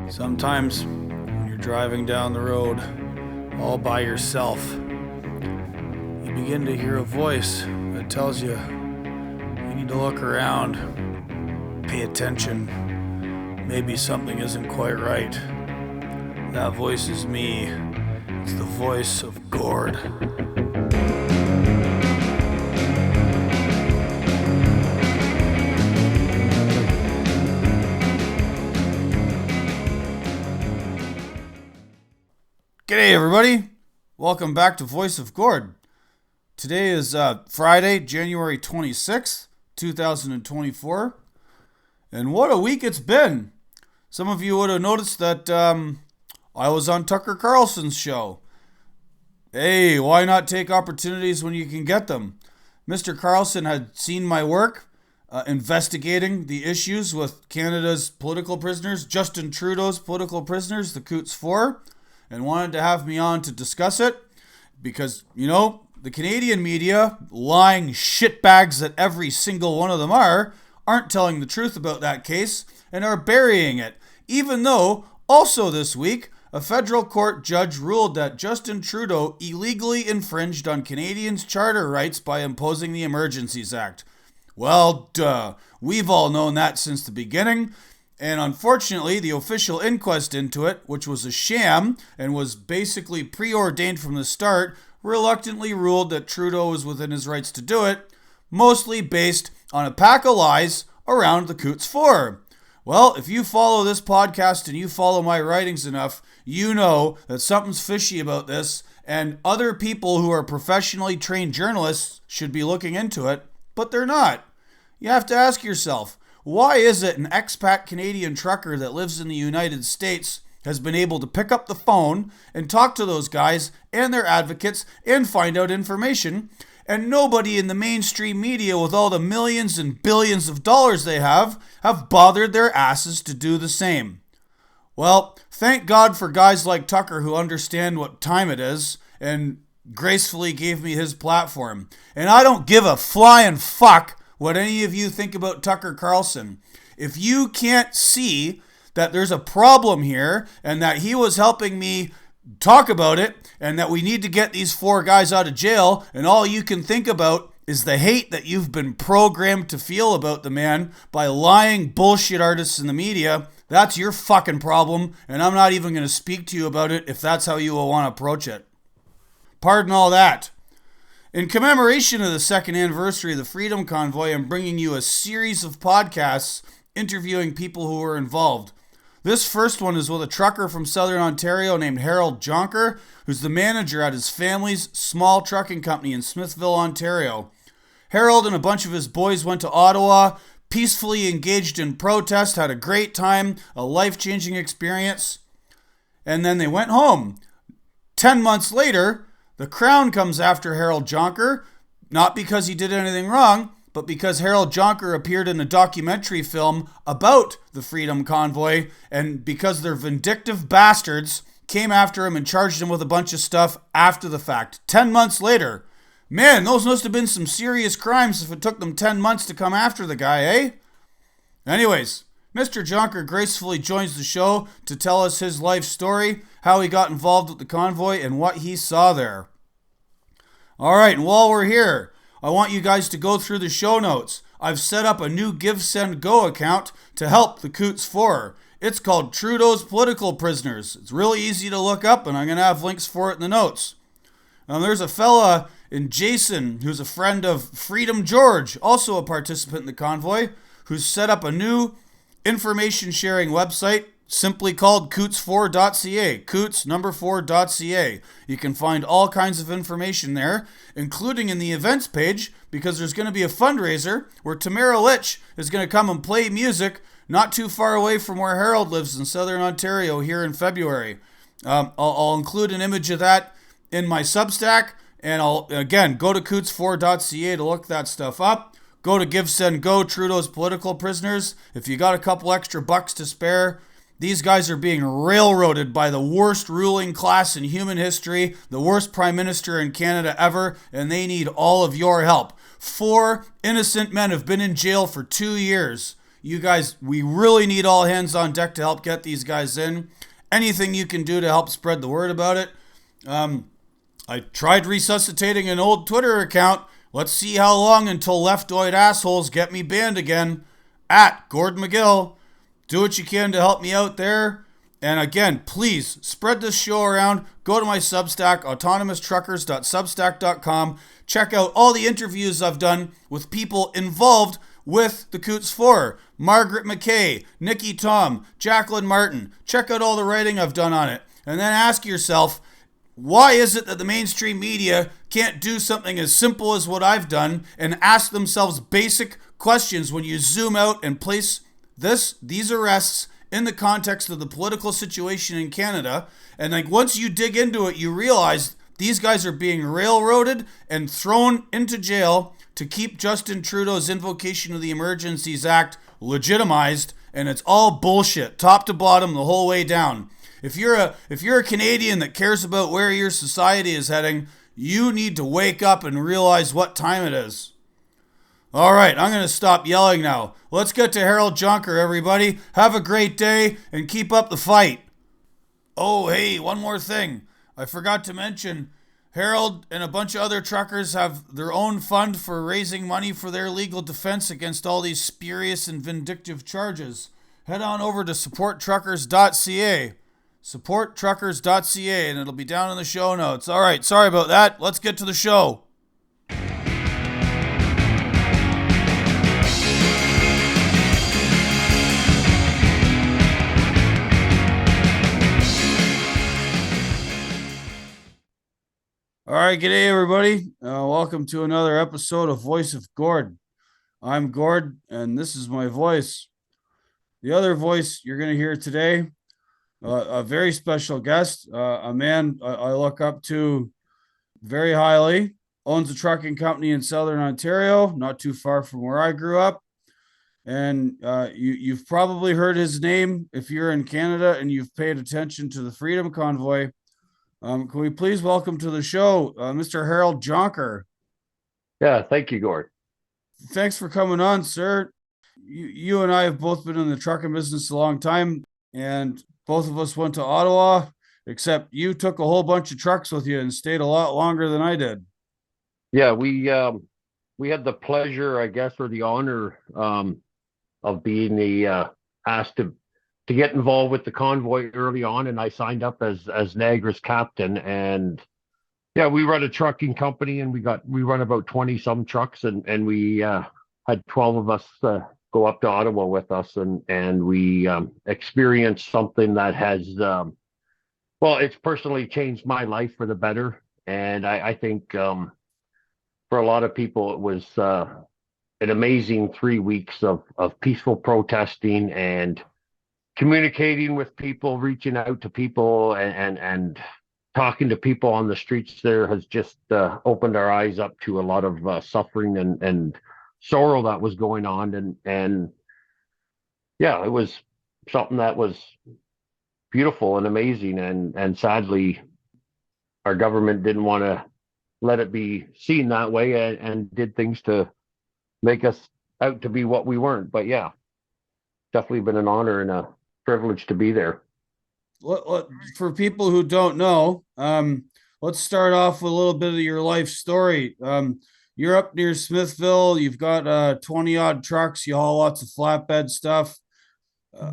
Sometimes when you're driving down the road all by yourself, you begin to hear a voice that tells you need to look around, pay attention, maybe something isn't quite right. That voice is me. It's the voice of Gord. G'day everybody, welcome back to Voice of Gord. Today is Friday, January 26th, 2024, and what a week it's been. Some of you would have noticed that I was on Tucker Carlson's show. Hey, why not take opportunities when you can get them? Mr. Carlson had seen my work investigating the issues with Canada's political prisoners, Justin Trudeau's political prisoners, the Coutts Four, and wanted to have me on to discuss it because, you know, the Canadian media, lying shitbags that every single one of them aren't telling the truth about that case and are burying it. Even though, also this week, a federal court judge ruled that Justin Trudeau illegally infringed on Canadians' charter rights by imposing the Emergencies Act. Well, duh. We've all known that since the beginning. And unfortunately, the official inquest into it, which was a sham and was basically preordained from the start, reluctantly ruled that Trudeau was within his rights to do it, mostly based on a pack of lies around the Coutts Four. Well, if you follow this podcast and you follow my writings enough, you know that something's fishy about this, and other people who are professionally trained journalists should be looking into it, but they're not. You have to ask yourself, why is it an expat Canadian trucker that lives in the United States has been able to pick up the phone and talk to those guys and their advocates and find out information, and nobody in the mainstream media with all the millions and billions of dollars they have bothered their asses to do the same? Well, thank God for guys like Tucker who understand what time it is and gracefully gave me his platform. And I don't give a flying fuck what any of you think about Tucker Carlson. If you can't see that there's a problem here and that he was helping me talk about it and that we need to get these four guys out of jail, and all you can think about is the hate that you've been programmed to feel about the man by lying bullshit artists in the media, that's your fucking problem, and I'm not even going to speak to you about it if that's how you will want to approach it. Pardon all that. In commemoration of the second anniversary of the Freedom Convoy, I'm bringing you a series of podcasts interviewing people who were involved. This first one is with a trucker from Southern Ontario named Harold Jonker, who's the manager at his family's small trucking company in Smithville, Ontario. Harold and a bunch of his boys went to Ottawa, peacefully engaged in protest, had a great time, a life-changing experience, and then they went home. 10 months later, the Crown comes after Harold Jonker, not because he did anything wrong, but because Harold Jonker appeared in a documentary film about the Freedom Convoy, and because their vindictive bastards came after him and charged him with a bunch of stuff after the fact. 10 months later. Man, those must have been some serious crimes if it took them 10 months to come after the guy, eh? Anyways, Mr. Jonker gracefully joins the show to tell us his life story, how he got involved with the convoy, and what he saw there. All right, and while we're here, I want you guys to go through the show notes. I've set up a new Give, Send, Go account to help the Coutts Four. It's called Trudeau's Political Prisoners. It's really easy to look up, and I'm going to have links for it in the notes. There's a fella in Jason who's a friend of Freedom George, also a participant in the convoy, who's set up a new information sharing website simply called Coutts4.ca, Coutts4.ca. You can find all kinds of information there, including in the events page, because there's going to be a fundraiser where Tamara Lich is going to come and play music not too far away from where Harold lives in Southern Ontario here in February. I'll include an image of that in my Substack, and I'll, again, go to Coutts4.ca to look that stuff up. Go to Give, Send, Go, Trudeau's Political Prisoners. If you got a couple extra bucks to spare, these guys are being railroaded by the worst ruling class in human history, the worst prime minister in Canada ever, and they need all of your help. 4 innocent men have been in jail for 2 years. You guys, we really need all hands on deck to help get these guys in. Anything you can do to help spread the word about it. I tried resuscitating an old Twitter account. Let's see how long until leftoid assholes get me banned again. At Gord McGill. Do what you can to help me out there. And again, please spread this show around. Go to my Substack, autonomoustruckers.substack.com. Check out all the interviews I've done with people involved with the Coutts Four. Margaret McKay, Nikki Tom, Jacqueline Martin. Check out all the writing I've done on it. And then ask yourself, why is it that the mainstream media can't do something as simple as what I've done and ask themselves basic questions when you zoom out and place these arrests in the context of the political situation in Canada? And like once you dig into it, you realize these guys are being railroaded and thrown into jail to keep Justin Trudeau's invocation of the Emergencies Act legitimized, and it's all bullshit, top to bottom, the whole way down. If you're a Canadian that cares about where your society is heading, you need to wake up and realize what time it is. All right, I'm going to stop yelling now. Let's get to Harold Jonker, everybody. Have a great day and keep up the fight. Oh, hey, one more thing. I forgot to mention, Harold and a bunch of other truckers have their own fund for raising money for their legal defense against all these spurious and vindictive charges. Head on over to supporttruckers.ca. supporttruckers.ca, and it'll be down in the show notes. All right, sorry about that. Let's get to the show. All right, g'day everybody. Welcome to another episode of Voice of Gord. I'm Gord, and this is my voice. The other voice you're going to hear today, a very special guest, a man I look up to very highly, owns a trucking company in Southern Ontario, not too far from where I grew up. And you've probably heard his name if you're in Canada and you've paid attention to the Freedom Convoy. Can we please welcome to the show, Mr. Harold Jonker? Yeah, thank you, Gord. Thanks for coming on, sir. You and I have both been in the trucking business a long time, and both of us went to Ottawa, except you took a whole bunch of trucks with you and stayed a lot longer than I did. Yeah, we had the pleasure, I guess, or the honor of being asked to get involved with the convoy early on, and I signed up as Niagara's captain. And yeah, we run a trucking company, and we run about 20 some trucks, and we had 12 of us go up to Ottawa with us, and we experienced something that has it's personally changed my life for the better. And I think for a lot of people it was an amazing 3 weeks of peaceful protesting and communicating with people, reaching out to people, and talking to people on the streets there has just opened our eyes up to a lot of suffering and sorrow that was going on. And yeah, it was something that was beautiful and amazing. And sadly, our government didn't want to let it be seen that way and did things to make us out to be what we weren't. But yeah, definitely been an honor and a privilege to be there. For people who don't know, let's start off with a little bit of your life story. You're up near Smithville. You've got 20 odd trucks. You haul lots of flatbed stuff.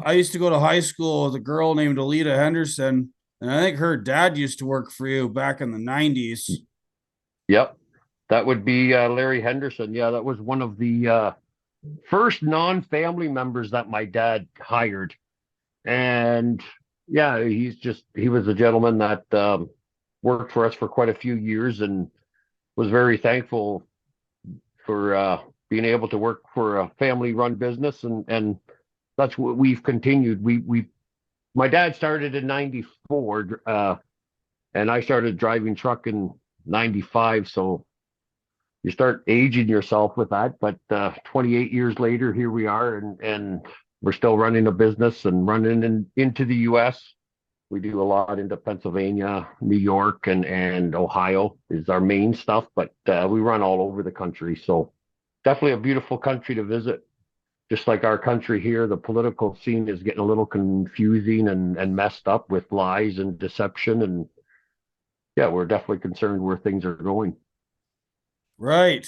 I used to go to high school with a girl named Alita Henderson, and I think her dad used to work for you back in the 90s. Yep, that would be Larry Henderson. Yeah, that was one of the first non-family members that my dad hired. And yeah, he was a gentleman that worked for us for quite a few years, and was very thankful for being able to work for a family run business. And that's what we've continued. My dad started in 94 and I started driving truck in 95. So you start aging yourself with that. But 28 years later, here we are, and we're still running a business and running into the U.S. We do a lot into Pennsylvania, New York, and Ohio is our main stuff, but we run all over the country. So definitely a beautiful country to visit. just like our country here, the political scene is getting a little confusing and messed up with lies and deception. And yeah, we're definitely concerned where things are going. Right.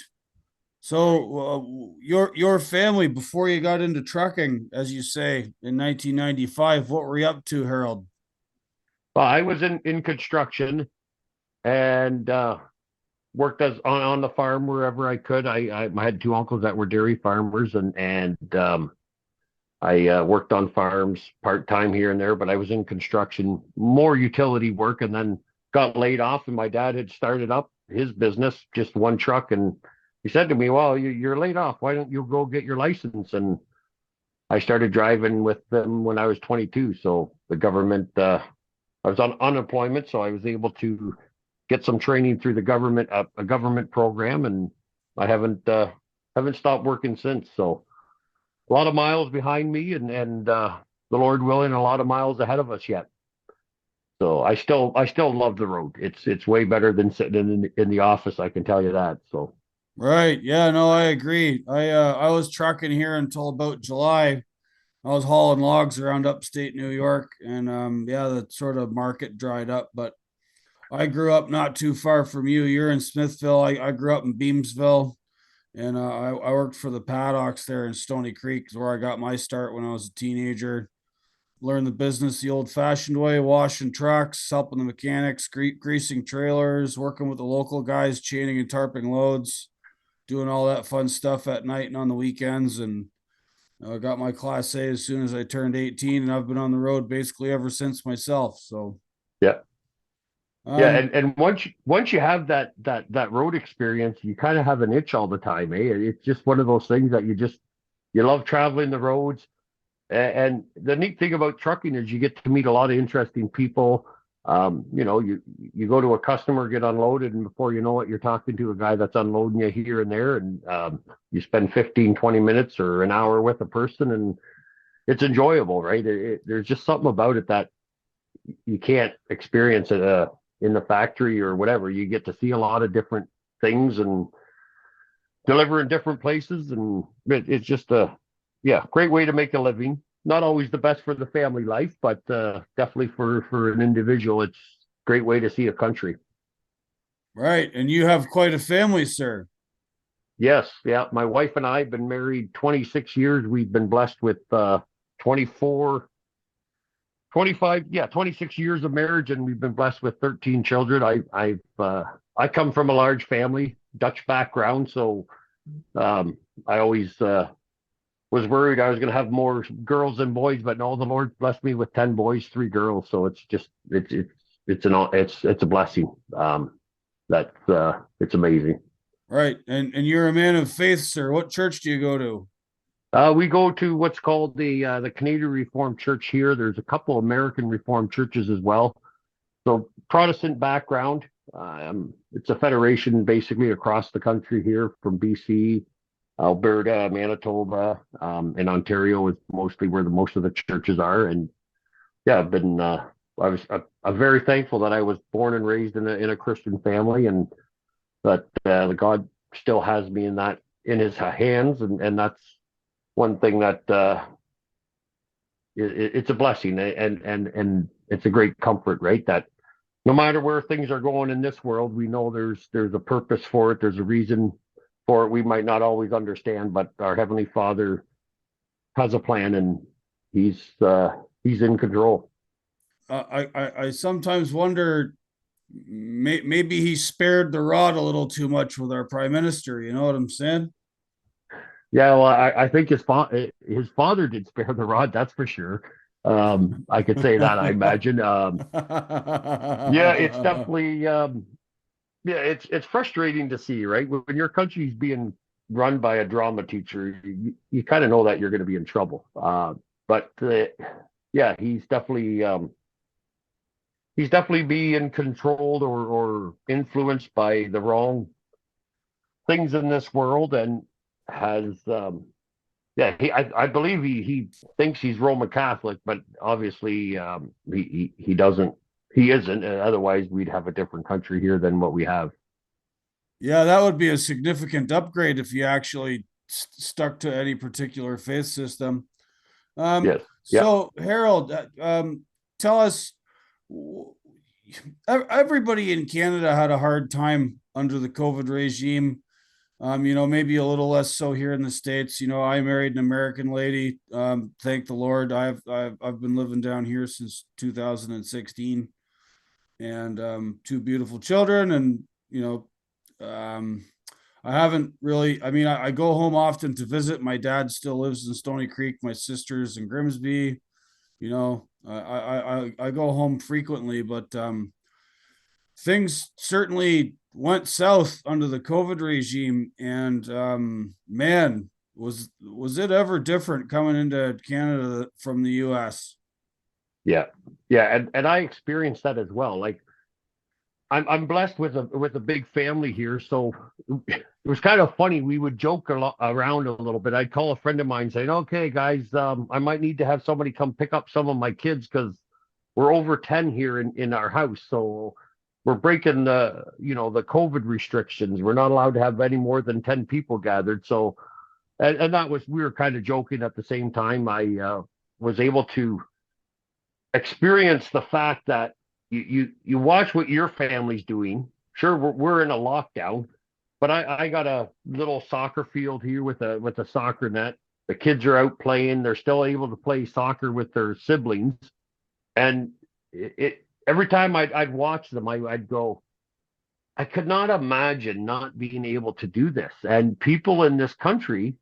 So your family before you got into trucking, as you say, in 1995, what were you up to, Harold? Well, I was in construction and worked as on the farm wherever I could. I had two uncles that were dairy farmers, and I worked on farms part time here and there. But I was in construction, more utility work, and then got laid off. And my dad had started up his business, just one truck, and he said to me, "Well, you're laid off. Why don't you go get your license?" And I started driving with them when I was 22. So the government, I was on unemployment, so I was able to get some training through the government, a government program, and I haven't stopped working since. So a lot of miles behind me, and the Lord willing, a lot of miles ahead of us yet. So I still love the road. It's way better than sitting in the office. I can tell you that. So Right. Yeah, no, I agree. I was trucking here until about July. I was hauling logs around upstate New York, and yeah, the sort of market dried up. But I grew up not too far from you. You're in Smithville. I grew up in Beamsville, and I worked for the paddocks there in Stony Creek, is where I got my start when I was a teenager. Learned the business the old-fashioned way, washing trucks, helping the mechanics, greasing trailers, working with the local guys, chaining and tarping loads, doing all that fun stuff at night and on the weekends. And I got my Class A as soon as I turned 18, and I've been on the road basically ever since myself. So, yeah, yeah, um, and once you have that road experience, you kind of have an itch all the time, eh? It's just one of those things that you love traveling the roads. And the neat thing about trucking is you get to meet a lot of interesting people. You go to a customer, get unloaded, and before you know it, you're talking to a guy that's unloading you here and there, and you spend 15, 20 minutes or an hour with a person, and it's enjoyable, right? There's just something about it that you can't experience it in the factory or whatever. You get to see a lot of different things and deliver in different places, and it's just a yeah, great way to make a living. Not always the best for the family life, but definitely for an individual, it's a great way to see a country. right. And you have quite a family, sir. Yes, yeah. My wife and I have been married 26 years. We've been blessed with 24, 25, yeah, 26 years of marriage, and we've been blessed with 13 children. I come from a large family, Dutch background, so I always was worried I was going to have more girls than boys, but no, the Lord blessed me with 10 boys, 3 girls. So it's just, it's a blessing. It's amazing. Right. And you're a man of faith, sir. What church do you go to? We go to what's called the Canadian Reformed Church here. There's a couple American Reformed churches as well. So Protestant background. It's a federation basically across the country here from BC, Alberta, Manitoba, and Ontario is mostly where the most of the churches are. And yeah, I've been I'm very thankful that I was born and raised in a Christian family, and that the God still has me in His hands, and that's one thing that it's a blessing, and it's a great comfort, right? That no matter where things are going in this world, we know there's a purpose for it. There's a reason for it. We might not always understand, but our Heavenly Father has a plan, and He's in control. I sometimes wonder, maybe he spared the rod a little too much with our prime minister. You know what I'm saying? Yeah, well, I think his father did spare the rod, that's for sure. I could say that, I imagine. Yeah, it's definitely yeah, it's frustrating to see, right? When your country's being run by a drama teacher, you kind of know that you're going to be in trouble. But yeah, he's definitely being controlled or influenced by the wrong things in this world, and has yeah, I believe he thinks he's Roman Catholic, but obviously he doesn't. He isn't. Otherwise, we'd have a different country here than what we have. Yeah, that would be a significant upgrade if you actually stuck to any particular faith system. Yes. Yeah. So Harold, tell us. Everybody in Canada had a hard time under the COVID regime. Maybe a little less so here in the States. I married an American lady. Thank the Lord. I've been living down here since 2016, and two beautiful children. And um, I haven't really. I mean, I go home often to visit. My dad still lives in Stony Creek. My sister's in Grimsby. I go home frequently, but things certainly went south under the COVID regime. And man, was it ever different coming into Canada from the US? Yeah. Yeah. And I experienced that as well. Like I'm blessed with a big family here, so it was kind of funny. We would joke around a little bit. I'd call a friend of mine saying, "Okay, guys, I might need to have somebody come pick up some of my kids because we're over 10 here in our house, so we're breaking the COVID restrictions. We're not allowed to have any more than 10 people gathered." So, and that was we were kind of joking at the same time. I was able to experience the fact that you watch what your family's doing. Sure, we're in a lockdown, but I got a little soccer field here with a soccer net. The kids are out playing. They're still able to play soccer with their siblings, and it every time I'd watch them, I'd go, I could not imagine not being able to do this. And people in this country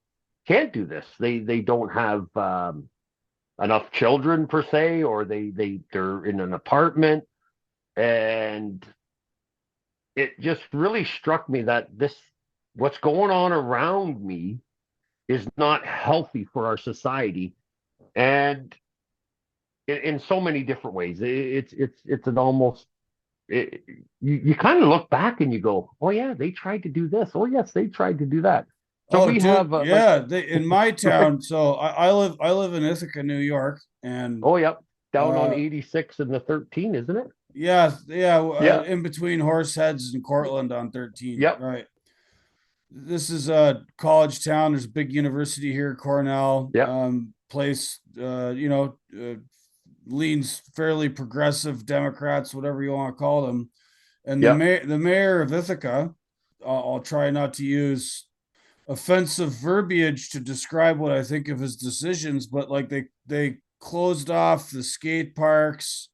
can't do this. They don't have enough children per se, or they're in an apartment. And it just really struck me that what's going on around me is not healthy for our society, and in so many different ways. It's an almost you kind of look back and you go, oh yeah, they tried to do this. Oh yes, they tried to do that. So Oh, we dude, have yeah, in my right. town. So I live in Ithaca, New York, and Oh yep, down on uh, 86 and the 13, isn't it? yeah, Yeah. in between Horseheads and Cortland on 13, Yep. right? This is a college town. There's a big university here, Cornell. Yep. Place, leans fairly progressive Democrats, whatever you want to call them. And Yep. the mayor of Ithaca, I'll try not to use offensive verbiage to describe what I think of his decisions, but like they closed off the skate parks,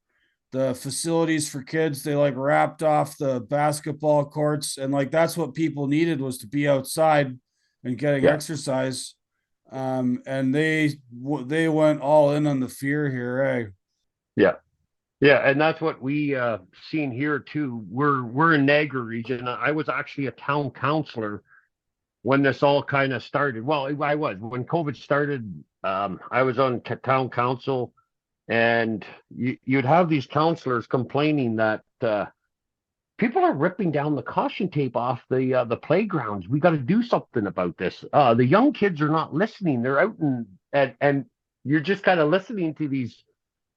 the facilities for kids. They like wrapped off the basketball courts, and like that's what people needed, was to be outside and getting Yep. exercise. And they went all in on the fear here, eh? Yeah. Yeah, and that's what we seen here too. We're in Niagara region. I was actually a town councilor when this all kind of started. Well, I was when COVID started. I was on town council, and you'd have these councilors complaining that people are ripping down the caution tape off the playgrounds. We got to do something about this. The young kids are not listening. They're out and you're just kind of listening to these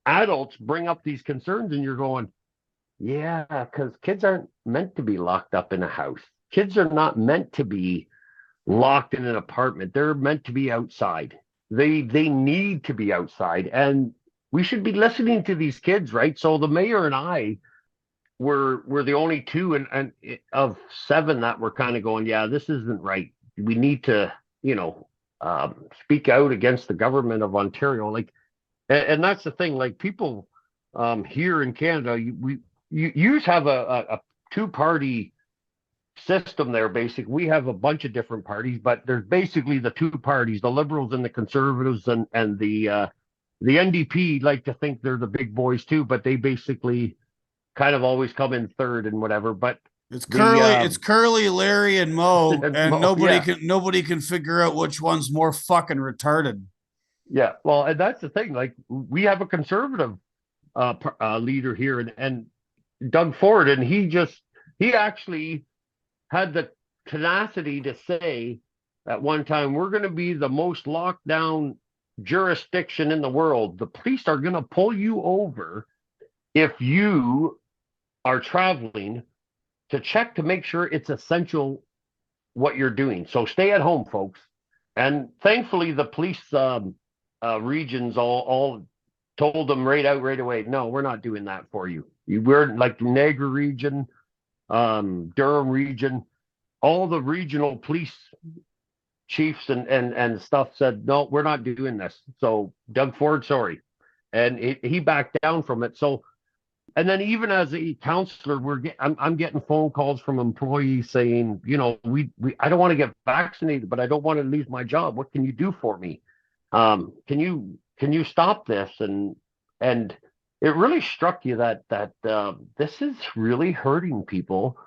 adults bring up these concerns, and you're going, yeah, because kids aren't meant to be locked up in a house. Kids are not meant to be locked in an apartment. They're meant to be outside. They need to be outside, and we should be listening to these kids, right? So the mayor and I were the only two and of seven that were kind of going, yeah, this isn't right. We need to, speak out against the government of Ontario. Like, and that's the thing. Like people here in Canada, you have a two-party system there. Basically, we have a bunch of different parties, but there's basically the two parties: the Liberals and the Conservatives, and the NDP like to think they're the big boys too, but they basically kind of always come in third and whatever. But the It's Curly, Larry, and Mo, and yeah, nobody can figure out which one's more fucking retarded. yeah. Well, and that's the thing. Like we have a conservative leader here, and Doug Ford, and he actually had the tenacity to say at one time, we're going to be the most locked down jurisdiction in the world. The police are going to pull you over if you are traveling to check to make sure it's essential what you're doing. So stay at home, folks. And thankfully, the police regions all told them right away, no, we're not doing that for you. We're like the Niagara region, Durham region, all the regional police chiefs and stuff said, no, we're not doing this. So Doug Ford, sorry. And he backed down from it. So, and then even as a counselor, I'm getting phone calls from employees saying, I don't want to get vaccinated, but I don't want to lose my job. What can you do for me? Can you stop this? And it really struck you that this is really hurting people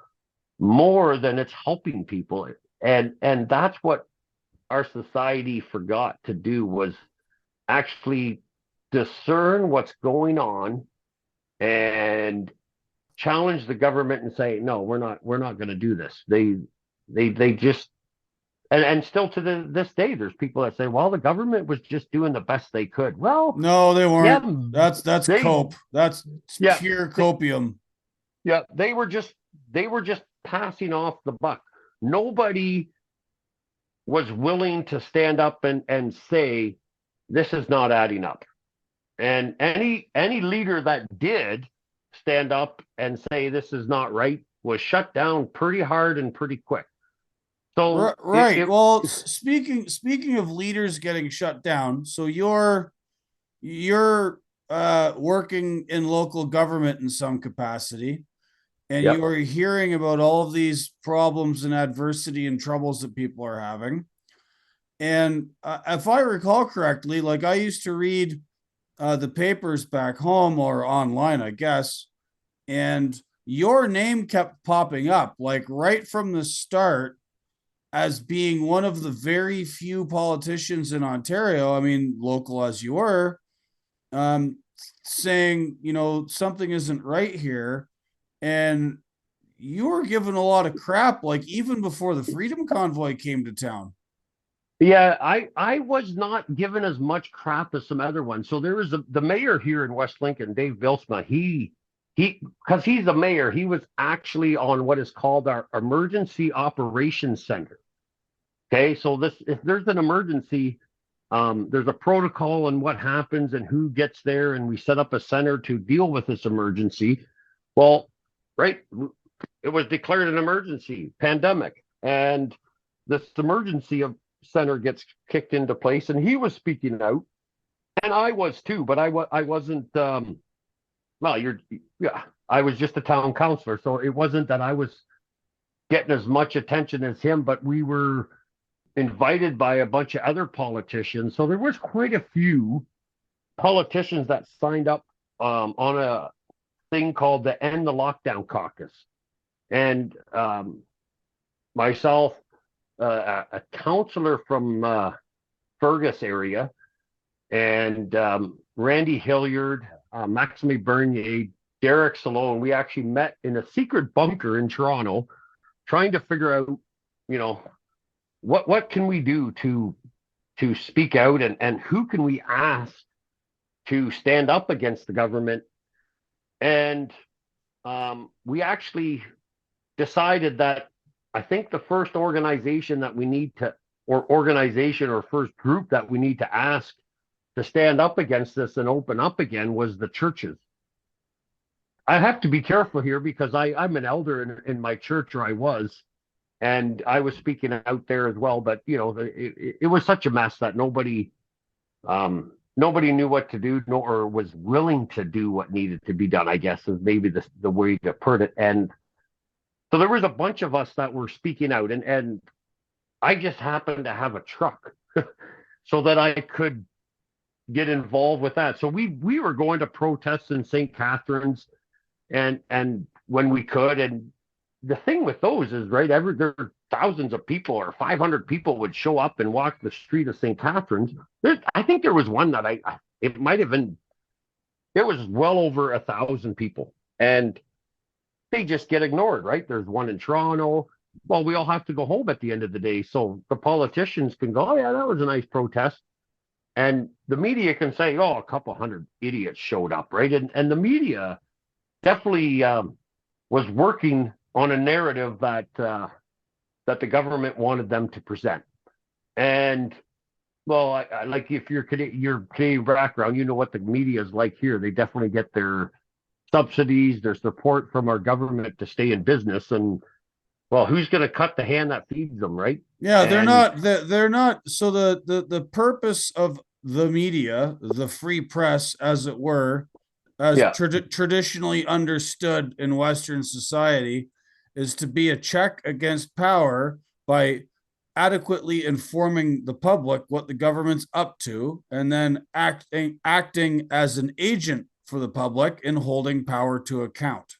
more than it's helping people. And that's what our society forgot to do, was actually discern what's going on and challenge the government and say, no, we're not going to do this. They just, and still to this day, there's people that say, well, the government was just doing the best they could. Well, No, they yeah, weren't. That's they, cope. That's yeah, pure they, copium. yeah, they were just passing off the buck. Nobody was willing to stand up and say, this is not adding up. And any leader that did stand up and say this is not right was shut down pretty hard and pretty quick. So Right. Well, speaking of leaders getting shut down, so you're working in local government in some capacity, and you yep, are hearing about all of these problems and adversity and troubles that people are having. And if I recall correctly, like I used to read the papers back home or online, I guess, and your name kept popping up like right from the start as being one of the very few politicians in Ontario, I mean, local as you were, um, saying, something isn't right here. And you were given a lot of crap, like even before the Freedom Convoy came to town. yeah, I was not given as much crap as some other ones. So there was the mayor here in West Lincoln, Dave Bilsma. He because he's the mayor, he was actually on what is called our emergency operations center. Okay, so this, if there's an emergency, there's a protocol and what happens and who gets there, and we set up a center to deal with this emergency. Well, right, it was declared an emergency, pandemic, and this emergency center gets kicked into place, and he was speaking out, and I was too, but I wasn't. Well, yeah, I was just a town councilor, so it wasn't that I was getting as much attention as him, but we were invited by a bunch of other politicians. So there was quite a few politicians that signed up on a thing called the End the Lockdown Caucus. And myself, a counselor from Fergus area, and Randy Hilliard, Maxime Bernier, Derek Salone, we actually met in a secret bunker in Toronto, trying to figure out, you know, what can we do to speak out, and who can we ask to stand up against the government. And we actually decided that I think the first organization that we need to, or organization or first group that we need to ask to stand up against this and open up again was the churches. I have to be careful here because I'm an elder in my church, or I was, and I was speaking out there as well. But it was such a mess that nobody knew what to do, nor was willing to do what needed to be done, I guess, is maybe the way to put it. And so there was a bunch of us that were speaking out, and I just happened to have a truck so that I could get involved with that. So we were going to protests in St. Catharines, and when we could. And the thing with those is, right, there are thousands of people, or 500 people would show up and walk the street of St. Catharines. I think there was one that it might have been, it was well over 1,000 people, and they just get ignored, right? There's one in Toronto. Well, we all have to go home at the end of the day, so the politicians can go, oh yeah, that was a nice protest, and the media can say, oh, a couple hundred idiots showed up, right? And the media definitely was working on a narrative that the government wanted them to present. And well, like if you're your Canadian background, you know what the media is like here. They definitely get their subsidies, their support from our government to stay in business. And well, who's going to cut the hand that feeds them, right? Yeah, And they're not so the purpose of the media, the free press as it were, as yeah, traditionally understood in Western society, is to be a check against power by adequately informing the public what the government's up to, and then acting as an agent for the public in holding power to account.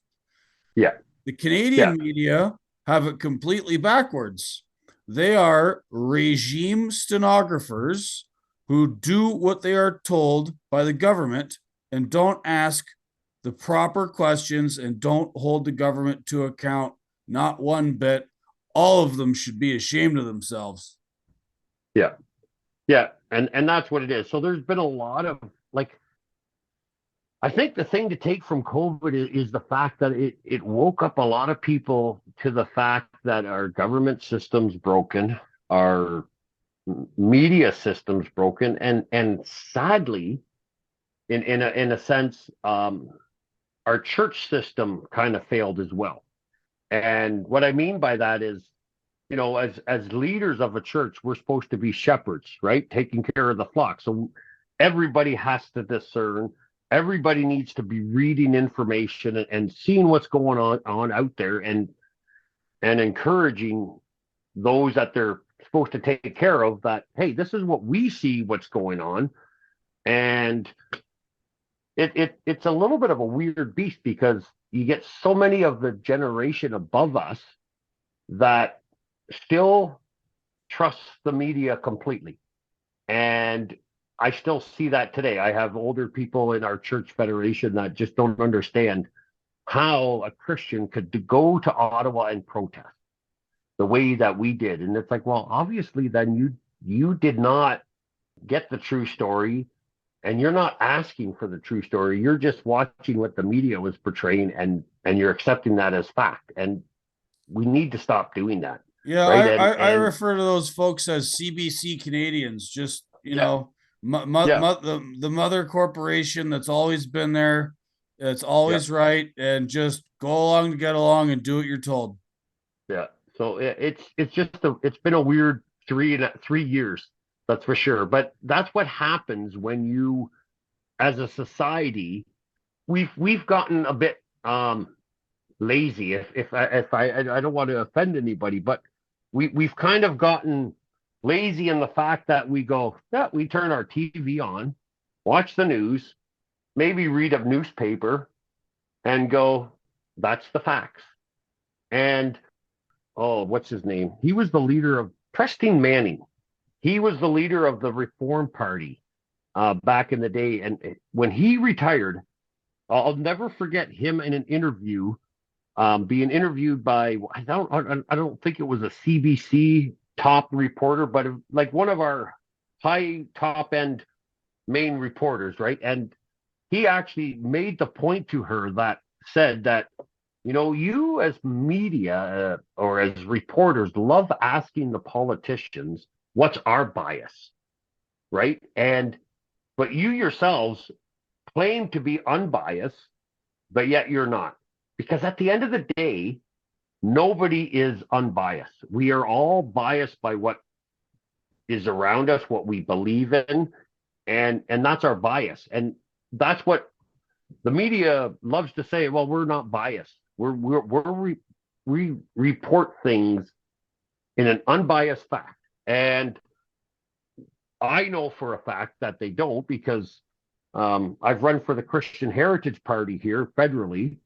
yeah, The yeah, Canadian media have it completely backwards. They are regime stenographers who do what they are told by the government and don't ask the proper questions and don't hold the government to account, not one bit. All of them should be ashamed of themselves. yeah, yeah. And that's what it is. So there's been a lot of like I think the thing to take from COVID is the fact that it woke up a lot of people to the fact that our government system's broken, our media system's broken, and sadly, in a sense, our church system kind of failed as well. And what I mean by that is, you know, as leaders of a church, we're supposed to be shepherds, right? Taking care of the flock. So everybody has to discern. Everybody needs to be reading information and seeing what's going on out there and encouraging those that they're supposed to take care of that, hey, this is what we see what's going on. And it's a little bit of a weird beast because you get so many of the generation above us that still trust the media completely. And I still see that today. I have older people in our church federation that just don't understand how a Christian could go to Ottawa and protest the way that we did. And it's like, well, obviously then you did not get the true story and you're not asking for the true story. You're just watching what the media was portraying and you're accepting that as fact. And we need to stop doing that. Yeah, Right. I And refer to those folks as CBC Canadians. Just yeah, yeah, the mother corporation that's always been there, it's yeah, always right, and just go along to get along and do what you're told. yeah. So it's been a weird 3 years, that's for sure. But that's what happens when you, as a society, we've gotten a bit lazy. If I don't want to offend anybody, but we've kind of gotten lazy in the fact that we go, yeah, we turn our TV on, watch the news, maybe read a newspaper, and go, that's the facts. And oh, what's his name? He was the leader of Preston Manning. He was the leader of the Reform Party back in the day. And when he retired, I'll never forget him in an interview, being interviewed by I don't think it was a CBC top reporter, but like one of our high top end main reporters, right? And he actually made the point to her that said that, you know, you as media or as reporters love asking the politicians what's our bias, right? And but you yourselves claim to be unbiased, but yet you're not. Because at the end of the day, nobody is unbiased. We are all biased by what is around us, what we believe in, and that's our bias. And that's what the media loves to say. Well, we're not biased. We report things in an unbiased fact. And I know for a fact that they don't because I've run for the Christian Heritage Party here federally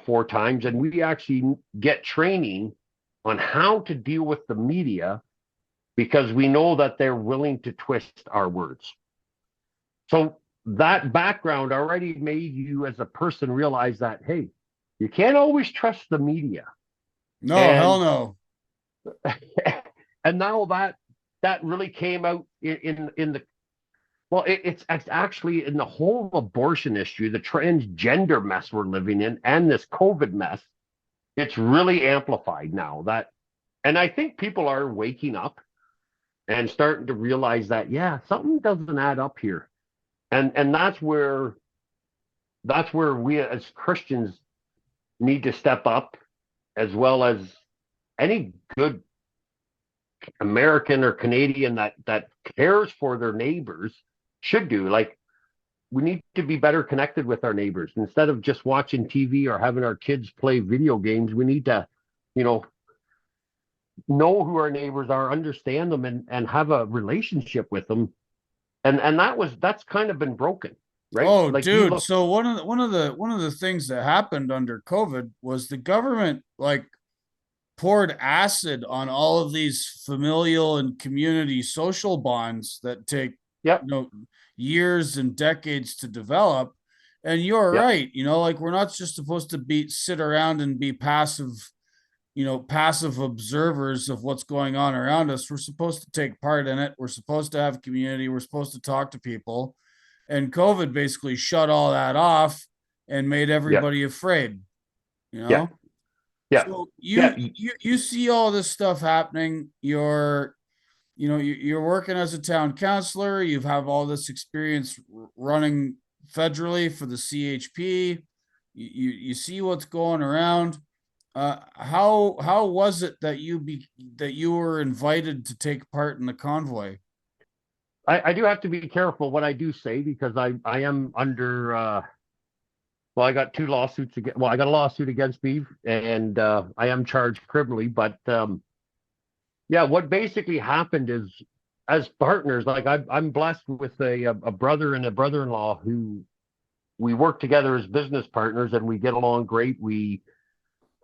4 times, and we actually get training on how to deal with the media because we know that they're willing to twist our words. So that background already made you as a person realize that, hey, you can't always trust the media. No, hell And no. and now that really came out in the well, it's actually in the whole abortion issue, the transgender mess we're living in, and this COVID mess. It's really amplified now. And I think people are waking up. and starting to realize that, yeah, something doesn't add up here. And that's where we as Christians need to step up, as well as any good American or Canadian that cares for their neighbors should do. Like, we need to be better connected with our neighbors instead of just watching TV or having our kids play video games. We need to, you know who our neighbors are, understand them, and have a relationship with them. And that's kind of been broken, right? Oh, Like, you dude. look. So one of the things that happened under COVID was the government like poured acid on all of these familial and community social bonds that take, Yep. you know, years and decades to develop. And you're Yep. right, like we're not just supposed to be sit around and be passive observers of what's going on around us. We're supposed to take part in it. We're supposed to have community. We're supposed to talk to people. And COVID basically shut all that off and made Yep. everybody afraid, you know? Yep. Yep. So Yeah. you see all this stuff happening. You're working as a town councilor. You have all this experience running federally for the CHP. You see what's going around. How was it that you were invited to take part in the convoy? I do have to be careful what I do say, because I am under well, I got two lawsuits against, well, I got a lawsuit against me, and I am charged criminally. But yeah, what basically happened is, as partners, like, I'm blessed with a brother and a brother-in-law who we work together as business partners, and we get along great. We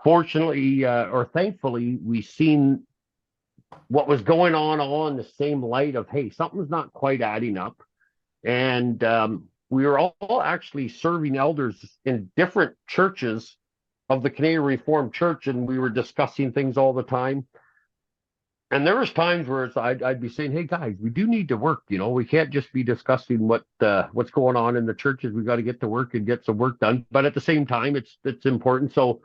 fortunately, or thankfully, we seen what was going on all in the same light of, hey, something's not quite adding up. And we were all actually serving elders in different churches of the Canadian Reformed Church, and we were discussing things all the time. And there was times where I'd be saying, "Hey guys, we do need to work. We can't just be discussing what's going on in the churches. We got to get to work and get some work done. But at the same time, it's important." So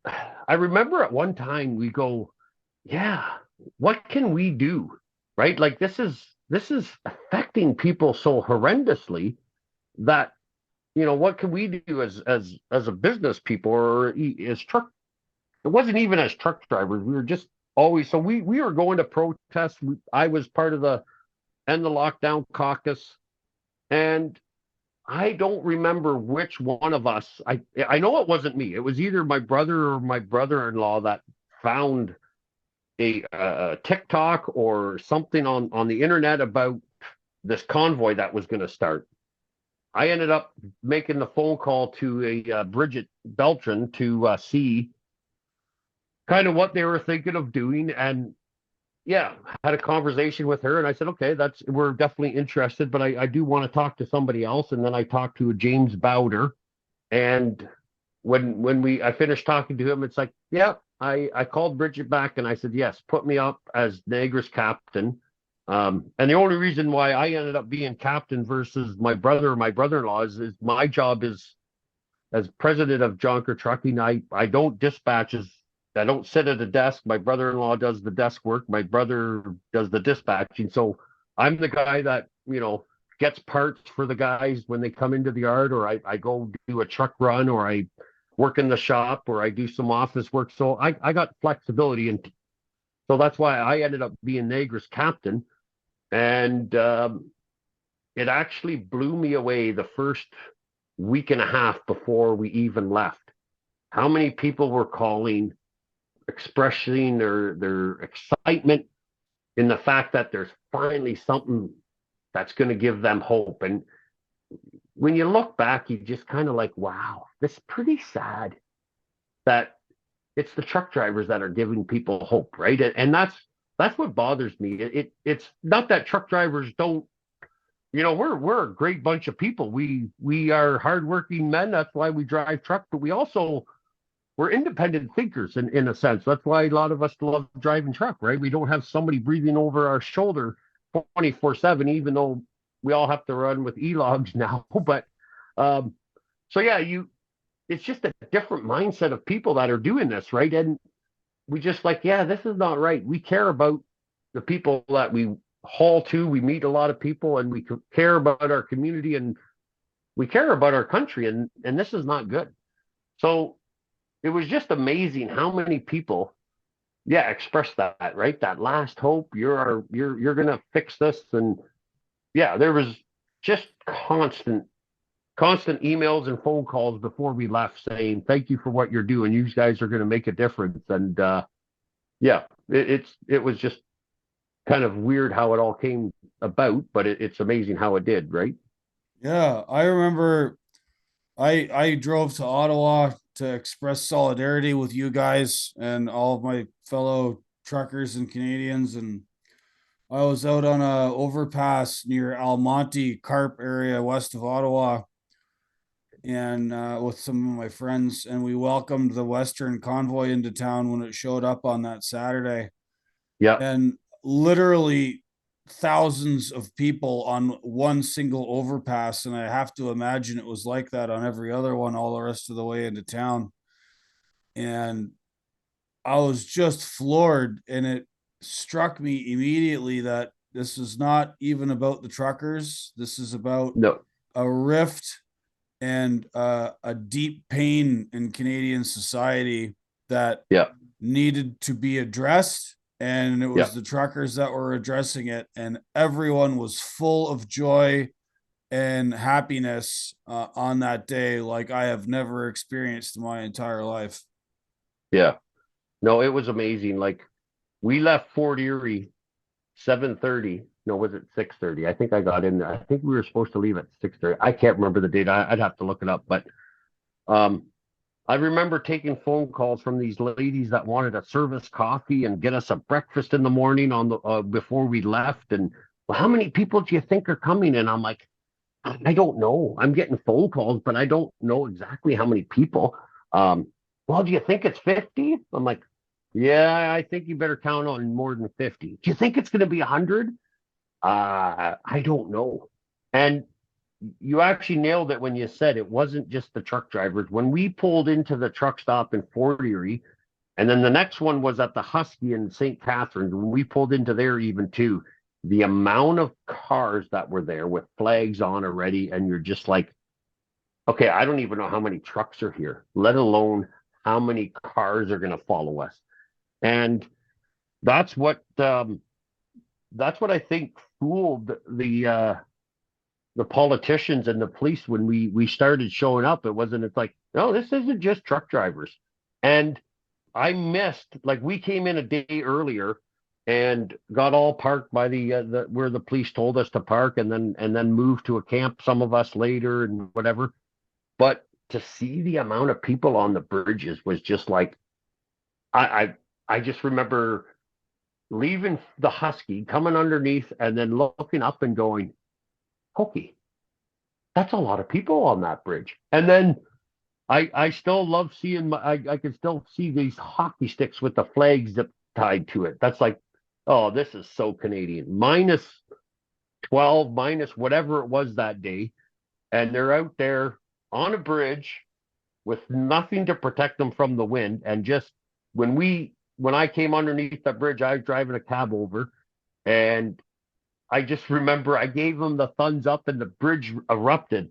I remember at one time we go, "Yeah, what can we do? Right? Like, this is affecting people so horrendously that, what can we do as a business people, or as truck? It wasn't even as truck drivers. We were just always, so we were going to protest. I was part of the End the Lockdown caucus, and I don't remember which one of us. I know it wasn't me. It was either my brother or my brother-in-law that found a TikTok or something on the internet about this convoy that was going to start. I ended up making the phone call to a Bridget Beltran to see kind of what they were thinking of doing, and yeah, had a conversation with her, and I said, okay, we're definitely interested, but I do want to talk to somebody else. And then I talked to James Bowder, and when I finished talking to him, it's like, yeah, I called Bridget back and I said, yes, put me up as Niagara's captain. And the only reason why I ended up being captain versus my brother or my brother-in-law is my job is, as president of Jonker Trucking, I don't dispatch. I don't sit at a desk. My brother-in-law does the desk work. My brother does the dispatching. So I'm the guy that, gets parts for the guys when they come into the yard, or I go do a truck run, or I work in the shop, or I do some office work. So I got flexibility. And so that's why I ended up being Niagara's captain. And it actually blew me away the first week and a half before we even left. How many people were calling, expressing their excitement in the fact that there's finally something that's going to give them hope. And when you look back, you just kind of like, wow, this is pretty sad that it's the truck drivers that are giving people hope, right? And that's what bothers me. It's not that truck drivers don't, we're a great bunch of people. We are hardworking men. That's why we drive truck, but we're independent thinkers in a sense. That's why a lot of us love driving truck, right? We don't have somebody breathing over our shoulder 24/7, even though we all have to run with e-logs now. But so yeah, it's just a different mindset of people that are doing this, right? And we just like, yeah, this is not right. We care about the people that we haul to. We meet a lot of people, and we care about our community, and we care about our country, and this is not good. So it was just amazing how many people, yeah, expressed that, right? That last hope. You're gonna fix this, and yeah, there was just constant emails and phone calls before we left saying thank you for what you're doing. You guys are going to make a difference. And yeah, it was just kind of weird how it all came about, but it's amazing how it did, right? Yeah, I remember I drove to Ottawa to express solidarity with you guys and all of my fellow truckers and Canadians, and I was out on a overpass near Almonte Carp area west of Ottawa, and with some of my friends, and we welcomed the Western Convoy into town when it showed up on that Saturday, Yeah, and literally thousands of people on one single overpass, and I have to imagine it was like that on every other one all the rest of the way into town. And I was just floored, and it struck me immediately that this is not even about the truckers. This is about no, a rift and a deep pain in Canadian society that yeah, needed to be addressed. And it yeah, was the truckers that were addressing it, and everyone was full of joy and happiness on that day, like I have never experienced in my entire life. yeah. No, it was amazing. Like we left Fort Erie 7:30. No, was it 6:30? I think I got in there. I think we were supposed to leave at 6:30. I can't remember the date. I'd have to look it up, but um, I remember taking phone calls from these ladies that wanted to serve us coffee and get us a breakfast in the morning on the before we left. And well, how many people do you think are coming? And I'm like, I don't know. I'm getting phone calls, but I don't know exactly how many people. Um, well, do you think it's 50? I'm like, yeah, I think you better count on more than 50. Do you think it's going to be 100? I don't know. And you actually nailed it when you said it wasn't just the truck drivers. When we pulled into the truck stop in Fort Erie, and then the next one was at the Husky in St. Catharines, when we pulled into there even too, the amount of cars that were there with flags on already, and you're just like, okay, I don't even know how many trucks are here, let alone how many cars are going to follow us. And that's what I think fooled the politicians and the police when we started showing up. It wasn't. It's like, no, this isn't just truck drivers. And I missed, like, we came in a day earlier and got all parked by the where the police told us to park, and then moved to a camp. Some of us later and whatever. But to see the amount of people on the bridges was just like, I I just remember leaving the Husky, coming underneath, and then looking up and going, "Hokey, that's a lot of people on that bridge." And then I still love seeing I can still see these hockey sticks with the flags tied to it. That's like, oh, this is so Canadian. Minus 12, minus whatever it was that day, and they're out there on a bridge with nothing to protect them from the wind. And just when I came underneath that bridge, I was driving a cab over, and I just remember I gave them the thumbs up, and the bridge erupted.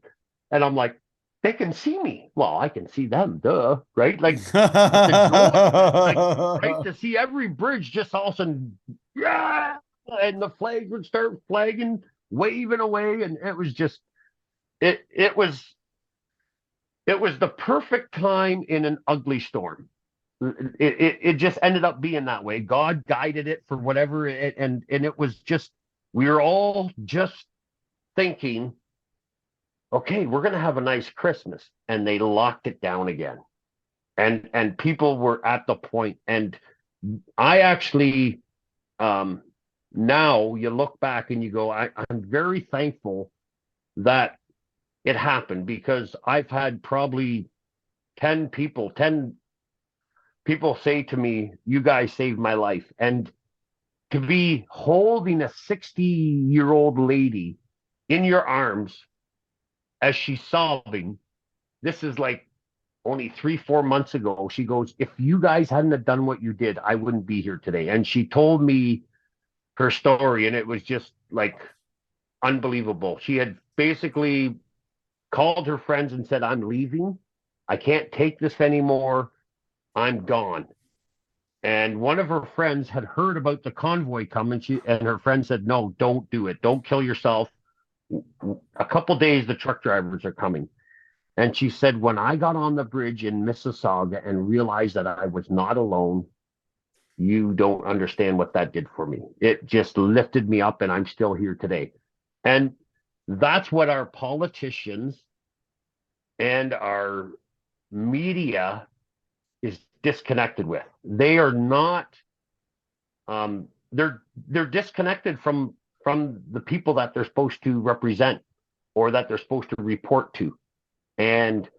And I'm like, they can see me. Well, I can see them, duh, right? Like the joy, like, right, to see every bridge just all of a sudden, yeah, and the flag would start flagging, waving away, and it was just it it was it was the perfect time in an ugly storm. It just ended up being that way. God guided it for whatever and it was just, we were all just thinking, okay, we're gonna have a nice Christmas. And they locked it down again. And people were at the point. And I actually now you look back and you go, I'm very thankful that it happened, because I've had probably 10 people say to me, you guys saved my life. And to be holding a 60-year-old lady in your arms as she's sobbing, this is like only 3, 4 months ago. She goes, if you guys hadn't have done what you did, I wouldn't be here today. And she told me her story, and it was just like unbelievable. She had basically called her friends and said, "I'm leaving. I can't take this anymore. I'm gone." And one of her friends had heard about the convoy coming. And her friend said, "No, don't do it. Don't kill yourself. A couple days, the truck drivers are coming." And she said, "When I got on the bridge in Mississauga and realized that I was not alone, you don't understand what that did for me. It just lifted me up, and I'm still here today." And that's what our politicians and our media is disconnected with. They are not. They're disconnected from the people that they're supposed to represent or that they're supposed to report to. And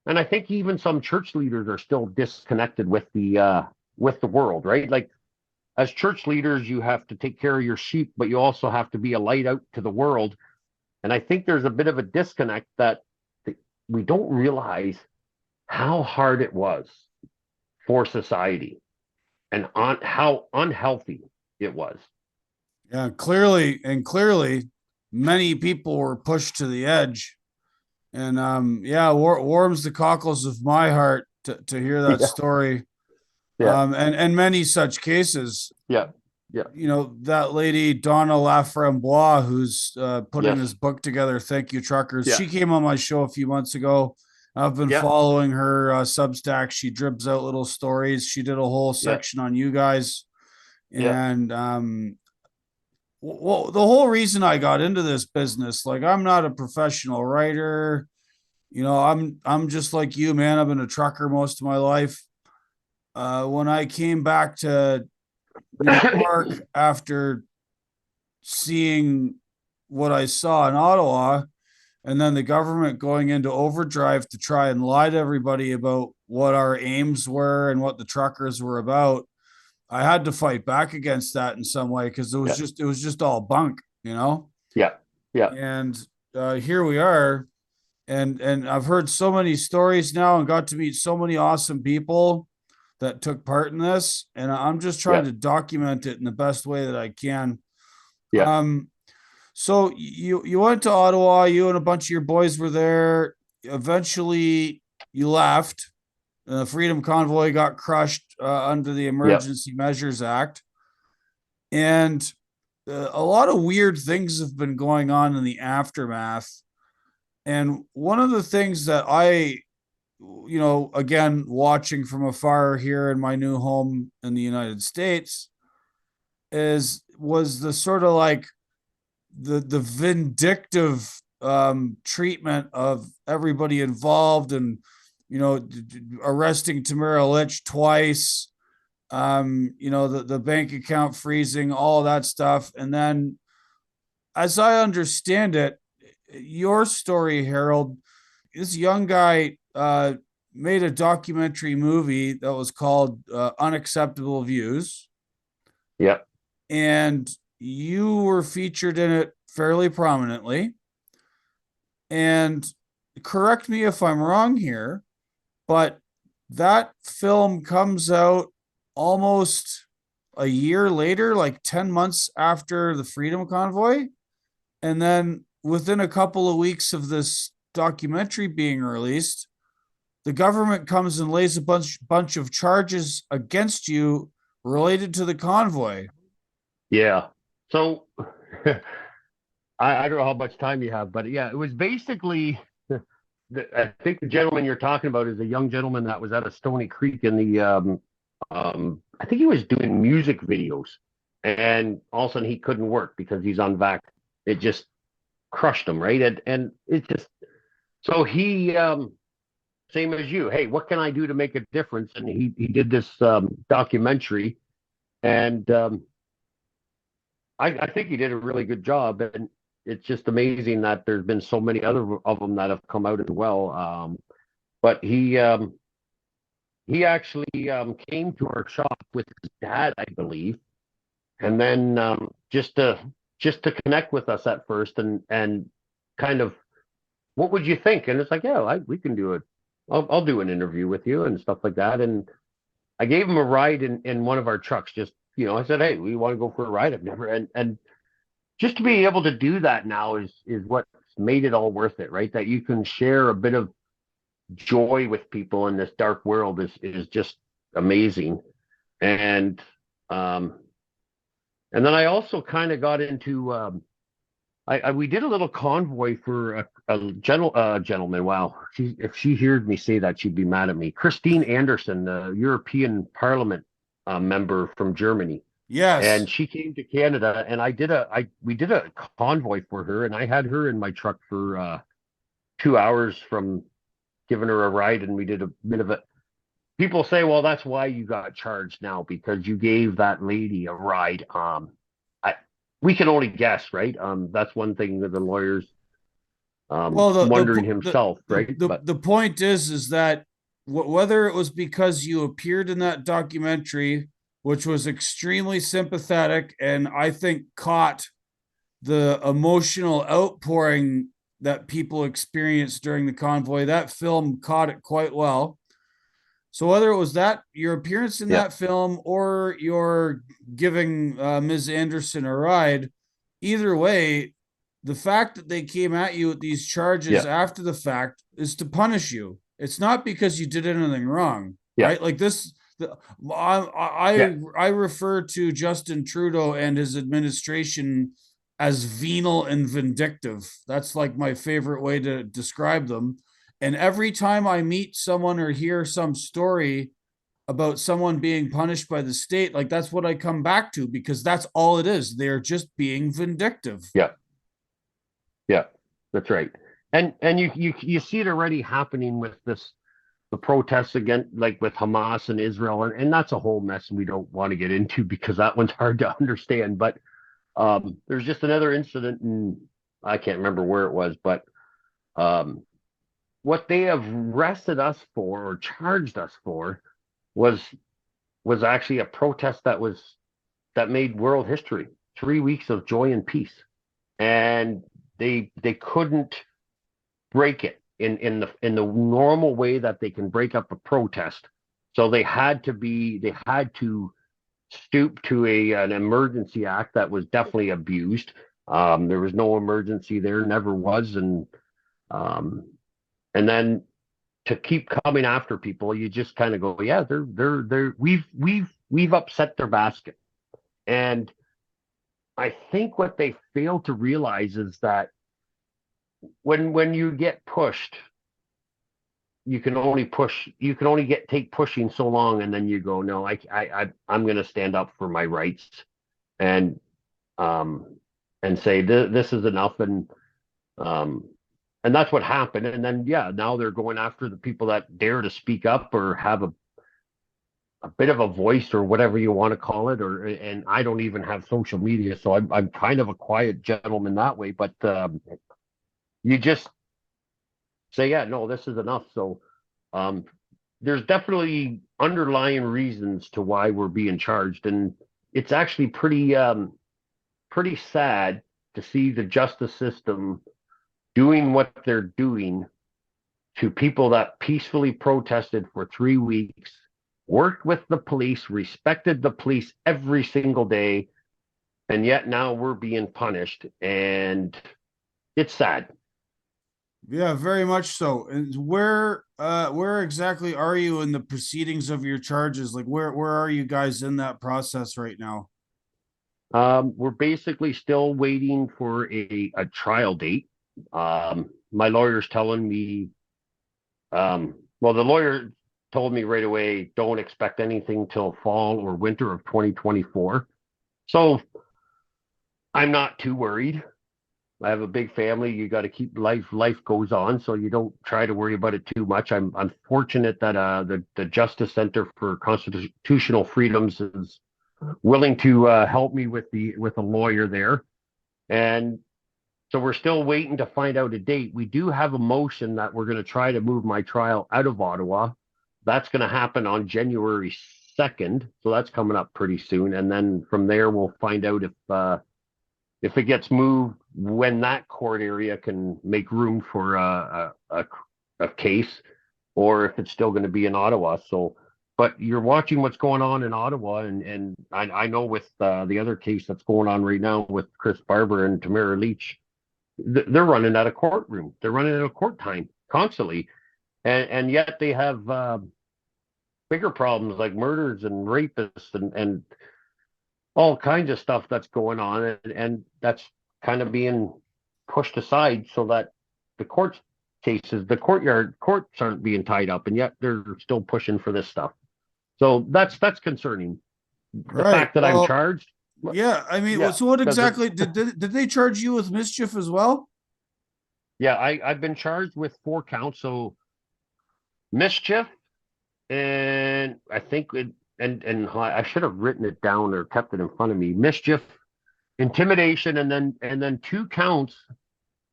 I think even some church leaders are still disconnected with the world, right? Like, as church leaders, you have to take care of your sheep, but you also have to be a light out to the world. And I think there's a bit of a disconnect that we don't realize how hard it was for society and on how unhealthy it was. Yeah, clearly, many people were pushed to the edge, and yeah, warms the cockles of my heart to hear that Yeah, story. yeah, And many such cases. yeah, yeah, You know, that lady Donna Laframboise, who's putting yes, this book together, Thank You Truckers. yeah, She came on my show a few months ago. I've been yeah, following her Substack. She dribs out little stories. She did a whole yeah, section on you guys, yeah, and well, the whole reason I got into this business, like, I'm not a professional writer. You know, I'm just like you, man. I've been a trucker most of my life. When I came back to New York after seeing what I saw in Ottawa, and then the government going into overdrive to try and lie to everybody about what our aims were and what the truckers were about, I had to fight back against that in some way because yeah, it was just all bunk, you know. yeah, yeah, And here we are, and I've heard so many stories now and got to meet so many awesome people that took part in this, and I'm just trying yeah, to document it in the best way that I can. yeah, Um, so you went to Ottawa. You and a bunch of your boys were there. Eventually, you left. The Freedom Convoy got crushed under the yeah, Emergency Measures Act, and a lot of weird things have been going on in the aftermath. And one of the things that again, watching from afar here in my new home in the United States, was the sort of like the vindictive treatment of everybody involved, and arresting Tamara Lich twice, the bank account freezing, all that stuff. And then, as I understand it, your story, Harold, this young guy made a documentary movie that was called Unacceptable Views, yeah, and you were featured in it fairly prominently. And correct me if I'm wrong here, but that film comes out almost a year later, like 10 months after the Freedom Convoy. And then within a couple of weeks of this documentary being released, the government comes and lays a bunch of charges against you related to the convoy. yeah. So I don't know how much time you have, but yeah, it was basically. I think the gentleman you're talking about is a young gentleman that was at a Stony Creek in the. I think he was doing music videos, and all of a sudden he couldn't work because he's on vac. It just crushed him, right? And it just so he same as you. Hey, what can I do to make a difference? And he did this documentary, and I think he did a really good job. And it's just amazing that there's been so many other of them that have come out as well. But he actually came to our shop with his dad, I believe, and then just to connect with us at first and kind of what would you think? And it's like, yeah, we can do it. I'll do an interview with you and stuff like that. And I gave him a ride in one of our trucks, just I said, hey, we want to go for a ride. I've never, and just to be able to do that now is what's made it all worth it, right? That you can share a bit of joy with people in this dark world is just amazing. And um, and then I also kind of got into we did a little convoy for a gentleman. Wow, if she heard me say that, she'd be mad at me. Christine Anderson, the European Parliament member from Germany, Yes. and she came to Canada, and we did a convoy for her, and I had her in my truck for 2 hours from giving her a ride, and we did a bit of it. People say, well, that's why you got charged now because you gave that lady a ride. I we can only guess, right? That's one thing that the lawyers Well, wondering himself, right? But the point is that whether it was because you appeared in that documentary, which was extremely sympathetic, and I think caught the emotional outpouring that people experienced during the convoy, that film caught it quite well. So whether it was that your appearance in yeah, that film or your giving Ms. Anderson a ride, either way, the fact that they came at you with these charges yeah, after the fact is to punish you. It's not because you did anything wrong, yeah, right? Like this, yeah, I refer to Justin Trudeau and his administration as venal and vindictive. That's like my favorite way to describe them. And every time I meet someone or hear some story about someone being punished by the state, like that's what I come back to because that's all it is. They're just being vindictive. yeah, yeah. That's right. And you see it already happening with the protests again, like with Hamas and Israel, and that's a whole mess we don't want to get into because that one's hard to understand. But there's just another incident, and I can't remember where it was, but um, what they have arrested us for or charged us for was was actually a protest that made world history. 3 weeks of joy and peace, and they couldn't break it in the normal way that they can break up a protest. So they had to stoop to an emergency act that was definitely abused. There was no emergency there, never was, um, and then to keep coming after people, you just kind of go, yeah, they're we've upset their basket. And I think what they fail to realize is that when you get pushed, you can only get take pushing so long, and then you go, no, I'm going to stand up for my rights and um and say this is enough, um and that's what happened. And then yeah, now they're going after the people that dare to speak up or have a bit of a voice or whatever you want to call it. Or and I don't even have social media, so I'm kind of a quiet gentleman that way. But you just say, yeah, no, this is enough. So um, there's definitely underlying reasons to why we're being charged, and it's actually pretty sad to see the justice system doing what they're doing to people that peacefully protested for 3 weeks, worked with the police, respected the police every single day, and yet now we're being punished, and it's sad. Yeah, very much so. And where exactly are you in the proceedings of your charges? Like where are you guys in that process right now? We're basically still waiting for a trial date. My lawyer's telling me, well, the lawyer told me right away, don't expect anything till fall or winter of 2024. So I'm not too worried. I have a big family. You got to keep life goes on, so you don't try to worry about it too much. I'm fortunate that the Justice Center for Constitutional Freedoms is willing to help me with a lawyer there. And so we're still waiting to find out a date. We do have a motion that we're going to try to move my trial out of Ottawa. That's going to happen on January 2nd. So that's coming up pretty soon. And then from there, we'll find out if it gets moved, when that court area can make room for a case, or if it's still going to be in Ottawa. So, but you're watching what's going on in Ottawa, and I know with the other case that's going on right now with Chris Barber and Tamara Lich, they're running out of courtroom. They're running out of court time constantly, and yet they have bigger problems like murders and rapists and all kinds of stuff that's going on, and that's kind of being pushed aside so that the court cases, the courts aren't being tied up, and yet they're still pushing for this stuff. So that's concerning. The Right. fact that I'm Well, charged, yeah. I mean, yeah, so what the, exactly did they charge you with mischief as well? yeah, I've been charged with 4 counts. So mischief, and I think and I should have written it down or kept it in front of me. Mischief, intimidation, and then 2 counts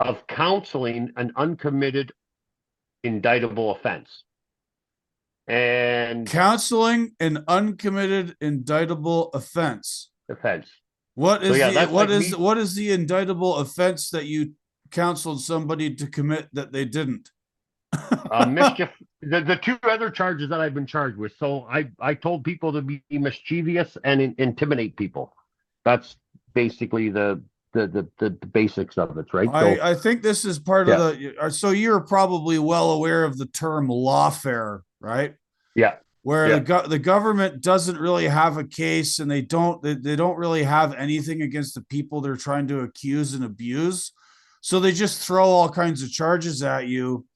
of counseling an uncommitted indictable offense. And Counseling an uncommitted indictable offense. offense. What So is yeah, the that's like me. what is the indictable offense that you counseled somebody to commit that they didn't? Mischief. The 2 other charges that I've been charged with. So I told people to be mischievous and intimidate people. That's basically the basics of it, right? So I think this is part of yeah, the. So you're probably well aware of the term lawfare, right? yeah, Where yeah, the government doesn't really have a case, and they don't really have anything against the people they're trying to accuse and abuse, so they just throw all kinds of charges at you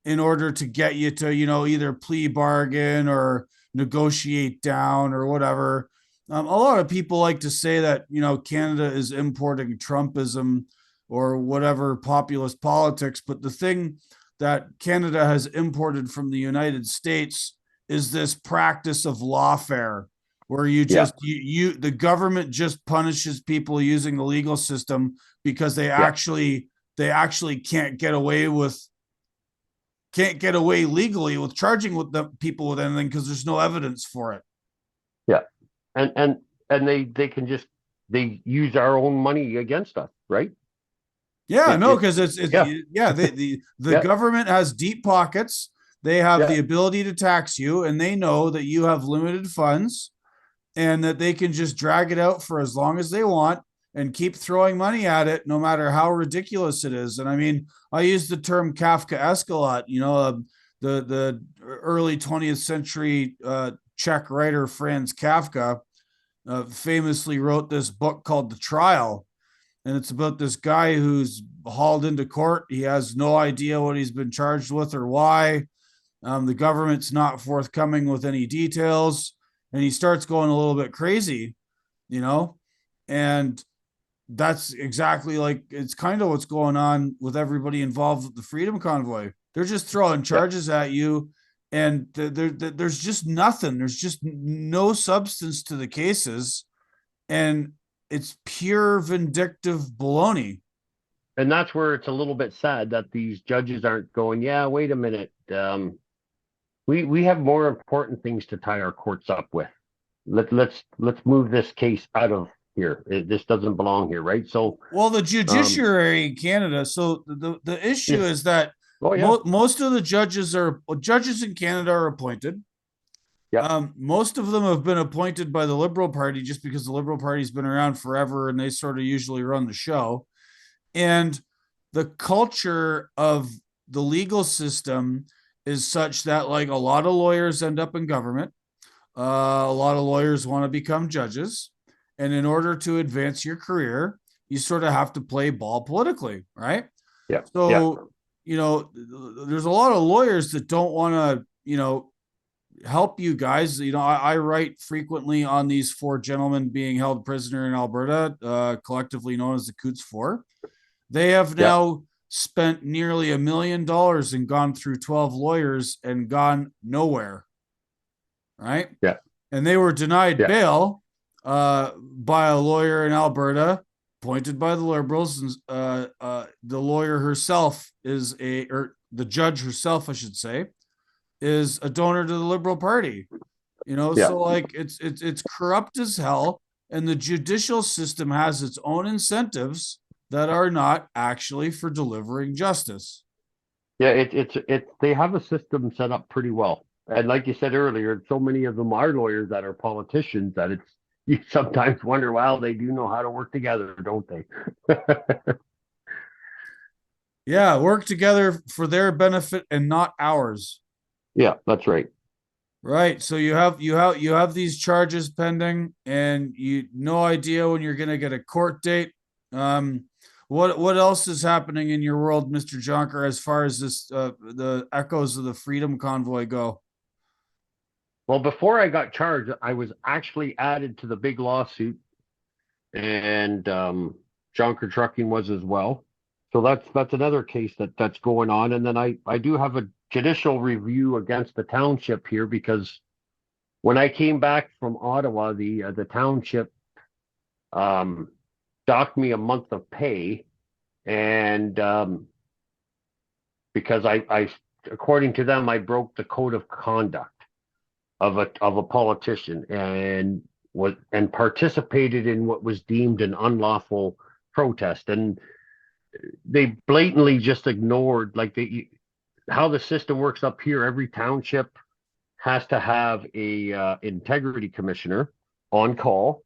in order to get you to, either plea bargain or negotiate down or whatever. A lot of people like to say that, Canada is importing Trumpism or whatever populist politics. But the thing that Canada has imported from the United States is this practice of lawfare, where yeah, the government just punishes people using the legal system because yeah, they actually can't get away legally with charging with the people with anything because there's no evidence for it. yeah. And they can just they use our own money against us, right? Yeah, no, It's because it's yeah, yeah, the yeah, government has deep pockets. They have yeah, the ability to tax you, and they know that you have limited funds and that they can just drag it out for as long as they want and keep throwing money at it, no matter how ridiculous it is. And I mean, I use the term Kafkaesque a lot. The early 20th century Czech writer Franz Kafka famously wrote this book called The Trial, and it's about this guy who's hauled into court. He has no idea what he's been charged with or why. The government's not forthcoming with any details, and he starts going a little bit crazy, you know, and that's exactly like it's kind of what's going on with everybody involved with the Freedom Convoy. They're just throwing yeah. charges at you, and there's just nothing. There's just no substance to the cases, and it's pure vindictive baloney. And that's where it's a little bit sad that these judges aren't going, yeah, wait a minute. We have more important things to tie our courts up with. Let's move this case out of here. This doesn't belong here, right? So, Well, the um, judiciary in Canada. So the issue yeah, is that oh yeah, most of the judges in Canada are appointed. yeah, Most of them have been appointed by the Liberal Party just because the Liberal Party's been around forever and they sort of usually run the show. And the culture of the legal system is such that, like, a lot of lawyers end up in government. A lot of lawyers want to become judges. And in order to advance your career, you sort of have to play ball politically, right? yeah, yeah, So, there's a lot of lawyers that don't want to, help you guys. I write frequently on these 4 gentlemen being held prisoner in Alberta, collectively known as the Coutts Four. They have yeah, now spent nearly $1 million and gone through 12 lawyers and gone nowhere, right? yeah, And they were denied yeah, bail by a lawyer in Alberta, appointed by the Liberals. And the lawyer herself or the judge herself, I should say, is a donor to the Liberal Party. yeah. So like it's corrupt as hell, and the judicial system has its own incentives that are not actually for delivering justice. Yeah, it's they have a system set up pretty well. And like you said earlier, so many of them are lawyers that are politicians that it's you sometimes wonder, wow, they do know how to work together, don't they? Yeah, work together for their benefit and not ours. Yeah, that's right. Right. So you have these charges pending, and you no idea when you're gonna get a court date. Um, what else is happening in your world, Mr. Jonker, as far as this the echoes of the Freedom Convoy go? Well, before I got charged, I was actually added to the big lawsuit, and Jonker Trucking was as well. So that's another case that's going on. And then I do have a judicial review against the township here because when I came back from Ottawa, the township um, docked me a month of pay, and because I according to them I broke the code of conduct of a politician and participated in what was deemed an unlawful protest, and they blatantly just ignored how the system works up here. Every township has to have a integrity commissioner on call.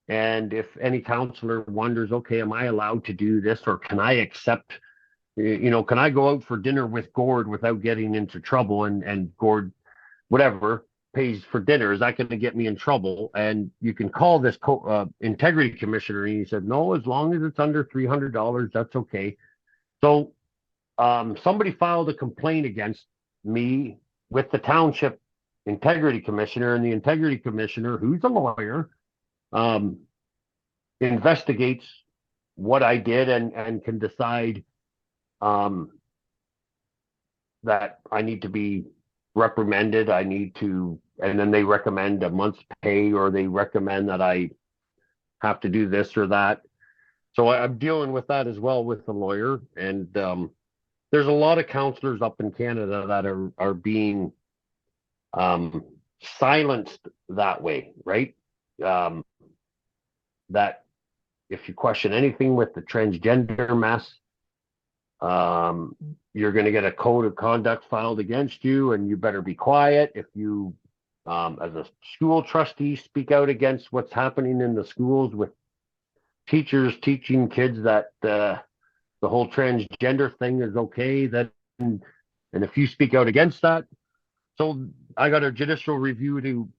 And if any counselor wonders, okay, am I allowed to do this, or can I accept, can I go out for dinner with Gord without getting into trouble, and Gord, whatever, pays for dinner? Is that going to get me in trouble? And you can call this integrity commissioner, and he said, no, as long as it's under $300, that's okay. So somebody filed a complaint against me with the township integrity commissioner, and the integrity commissioner, who's a lawyer, um, investigates what I did and can decide um, that I need to be reprimanded. I need to, and then they recommend a month's pay, or they recommend that I have to do this or that. So I'm dealing with that as well with the lawyer. And there's a lot of counselors up in Canada that are being um, silenced that way, right? Um, that if you question anything with the transgender mess, um, you're going to get a code of conduct filed against you, and you better be quiet. If you, as a school trustee, speak out against what's happening in the schools with teachers teaching kids that the whole transgender thing is okay, then, and if you speak out against that, so I got a judicial review to,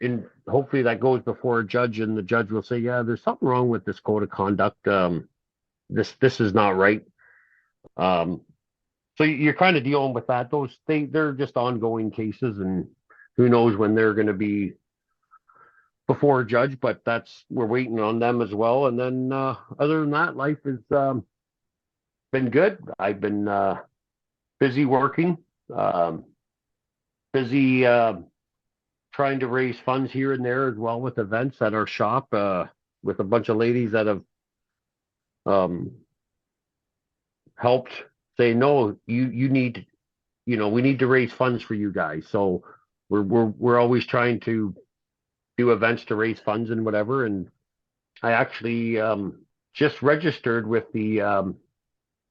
and hopefully that goes before a judge, and the judge will say, yeah, there's something wrong with this code of conduct. This is not right. Um, so you're kind of dealing with that. Those things, they're just ongoing cases, and who knows when they're going to be before a judge, but we're waiting on them as well. And then other than that, life has been good. I've been busy working, um, busy trying to raise funds here and there as well with events at our shop, with a bunch of ladies that have um, helped say, no, you need, we need to raise funds for you guys. So we're always trying to do events to raise funds and whatever. And I actually just registered with the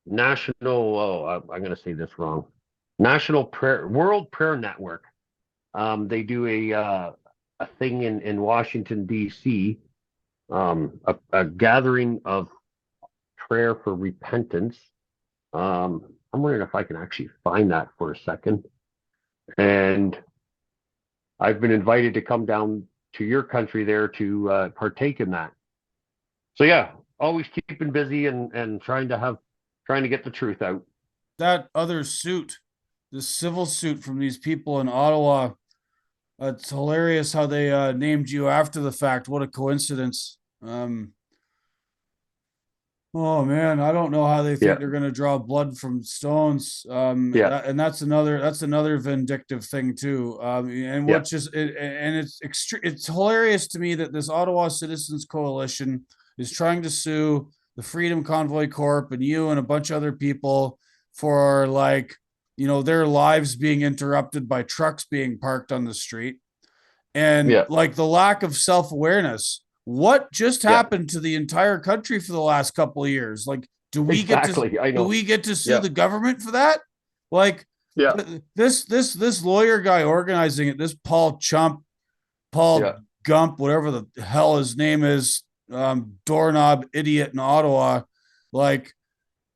national, I'm going to say this wrong, National Prayer World Prayer Network. They do a thing in Washington D.C., a gathering of prayer for repentance. I'm wondering if I can actually find that for a second. And I've been invited to come down to your country there to partake in that. So yeah, always keeping busy and trying to get the truth out. That other suit, the civil suit from these people in Ottawa, it's hilarious how they named you after the fact. What a coincidence. Oh man, I don't know how they think Yeah, they're going to draw blood from stones. yeah, And that's another vindictive thing too. And yeah, what's just and it's hilarious to me that this Ottawa Citizens Coalition is trying to sue the Freedom Convoy Corp and you and a bunch of other people for their lives being interrupted by trucks being parked on the street, and yeah, like the lack of self-awareness. What just yeah. happened to the entire country for the last couple of years? Like, do we get to Exactly. I do know. we get to sue Yeah, the government for that? Like, Yeah. This lawyer guy organizing it, this Paul Yeah. Gump, whatever the hell his name is, doorknob idiot in Ottawa. Like,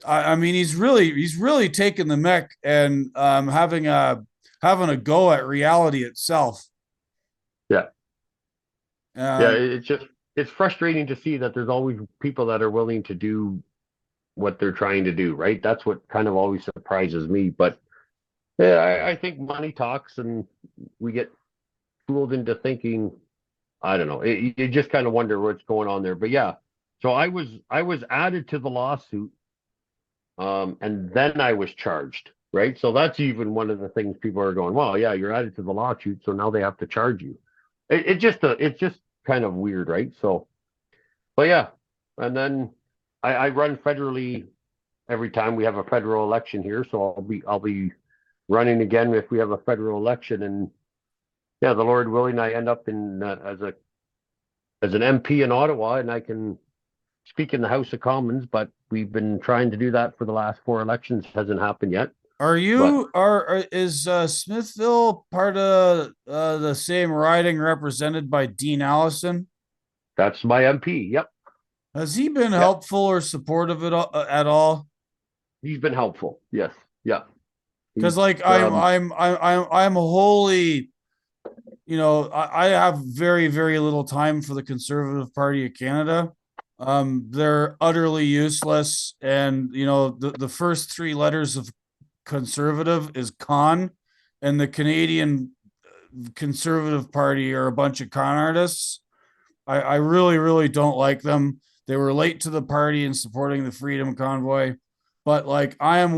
I mean, he's really taking the mech and having a go at reality itself. Yeah. Yeah. Um, It's frustrating to see that there's always people that are willing to do what they're trying to do, right? That's what kind of always surprises me. But yeah, I think money talks, and we get fooled into thinking, I don't know. You just kind of wonder what's going on there. But yeah, so I was added to the lawsuit, and then I was charged, right? So that's even one of the things people are going, well, yeah, you're added to the lawsuit, so now they have to charge you. It's just kind of weird, right? So, but yeah, and then I run federally every time we have a federal election here, so I'll be running again if we have a federal election, and yeah, the Lord willing, I end up in as an MP in Ottawa, and I can speak in the House of Commons. But we've been trying to do that for the last four elections. Hasn't happened yet. are But you are is Smithville part of the same riding represented by Dean Allison? that's my MP. Yep, Has he been yep. helpful or supportive at all? He's been helpful. Yes, yeah. Because He's like I'm wholly, I have very, very little time for the Conservative Party of Canada. They're utterly useless, and the first three letters of conservative is con, and the Canadian Conservative Party are a bunch of con artists. I really, really don't like them. They were late to the party in supporting the Freedom Convoy, but like I am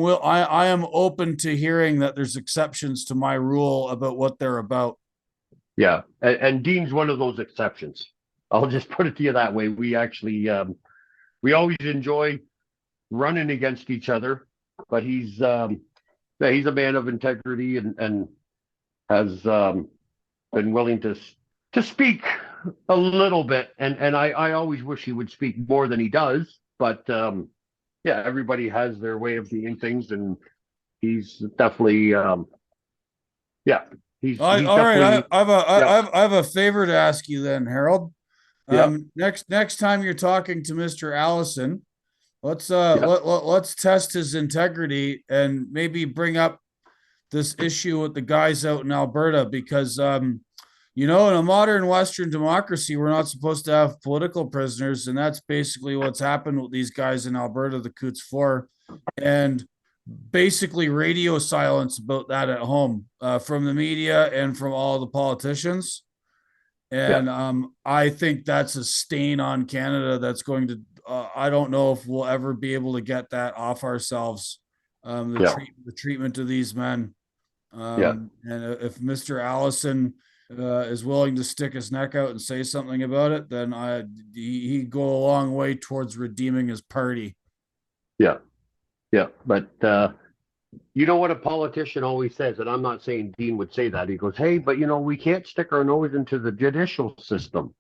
open to hearing that there's exceptions to my rule about what they're about. yeah, and Dean's one of those exceptions. I'll just put it to you that way. We actually we always enjoy running against each other, but yeah, he's a man of integrity and has been willing to speak a little bit, and I always wish he would speak more than he does, but yeah, everybody has their way of doing things, and he's definitely yeah, he's All right, definitely yeah, I have a favor to ask you then, Harold. yeah, Next time you're talking to Mr. Allison, yeah, let's test his integrity and maybe bring up this issue with the guys out in Alberta because in a modern Western democracy, we're not supposed to have political prisoners, and that's basically what's happened with these guys in Alberta, the Coutts Four, and basically radio silence about that at home from the media and from all the politicians. yeah, And I think that's a stain on Canada that's going to. I don't know if we'll ever be able to get that off ourselves. yeah, The treatment of these men. yeah, And if Mr. Allison is willing to stick his neck out and say something about it, then he'd go a long way towards redeeming his party. yeah, yeah. But you know what a politician always says, and I'm not saying Dean would say that. He goes, "Hey, but we can't stick our nose into the judicial system."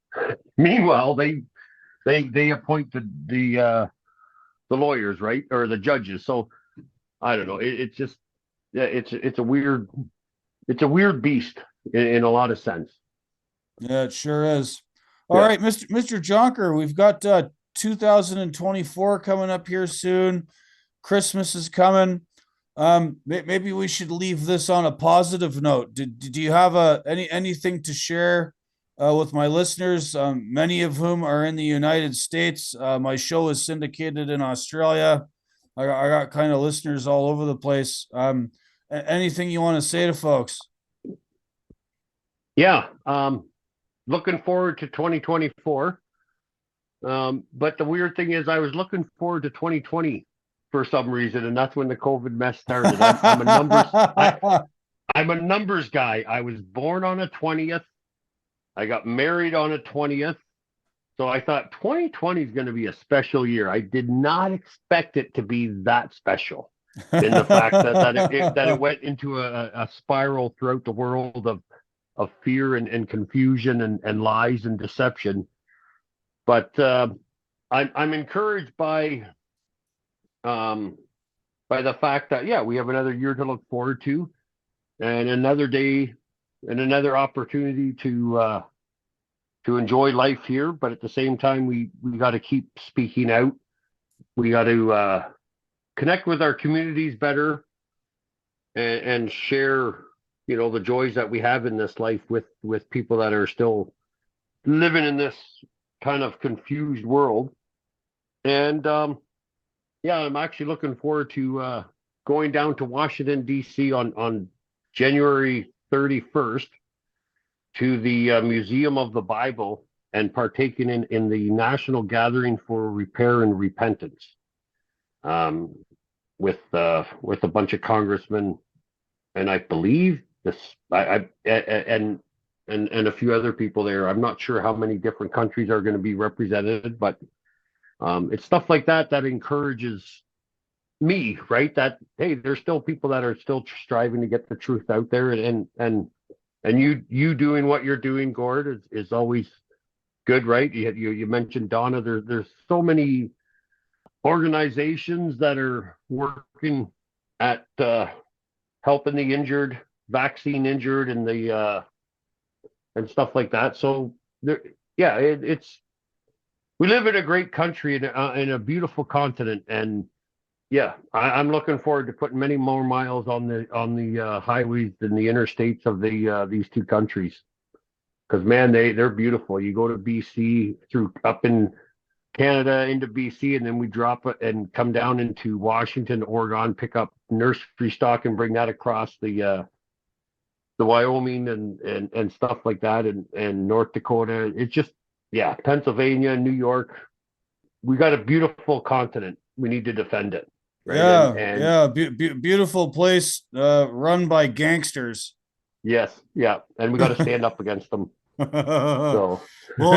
Meanwhile, they appoint the lawyers, right, or the judges. So I don't know. It's just yeah, it's a weird beast in a lot of sense. Yeah, it sure is. All Yeah, right, Mr. Jonker, we've got 2024 coming up here soon. Christmas is coming. Maybe we should leave this on a positive note. Do you have anything to share with my listeners? Many of whom are in the United States. My show is syndicated in Australia. I got kind of listeners all over the place. Anything you want to say to folks? yeah. Looking forward to 2024. But the weird thing is, I was looking forward to 2020 for some reason, and that's when the COVID mess started. I'm a numbers guy. I was born on a 20th. I got married on a 20th. So I thought 2020 is going to be a special year. I did not expect it to be that special in the fact that it went into a spiral throughout the world of fear and confusion and lies and deception. But I'm encouraged um, by the fact that yeah, we have another year to look forward to. and another day and another opportunity to enjoy life here. But at the same time, we got to keep speaking out. We got to connect with our communities better and share, the joys that we have in this life with people that are still living in this kind of confused world. And yeah, I'm actually looking forward to going down to Washington D.C. on January 31st to the Museum of the Bible and partaking in the National Gathering for Repair and Repentance, um, with a bunch of congressmen, and I believe this I and a few other people there. I'm not sure how many different countries are going to be represented, but it's stuff like that that encourages me, right? That hey, there's still people that are still striving to get the truth out there, and you doing what you're doing, Gord, is always good, right? You mentioned Donna. There's so many organizations that are working at helping the injured, vaccine injured, and the and stuff like that. So there, yeah, it's we live in a great country in a beautiful continent, and yeah, I'm looking forward to putting many more miles on the highways and the interstates of these two countries. Because man, they're beautiful. You go to BC through up in Canada into BC, and then we drop it and come down into Washington, Oregon, pick up nursery stock and bring that across the Wyoming and stuff like that, and North Dakota. It's just yeah, Pennsylvania, New York. We got a beautiful continent. We need to defend it, right? Yeah, beautiful place, run by gangsters. Yes, yeah, and we got to stand up against them. So, Well,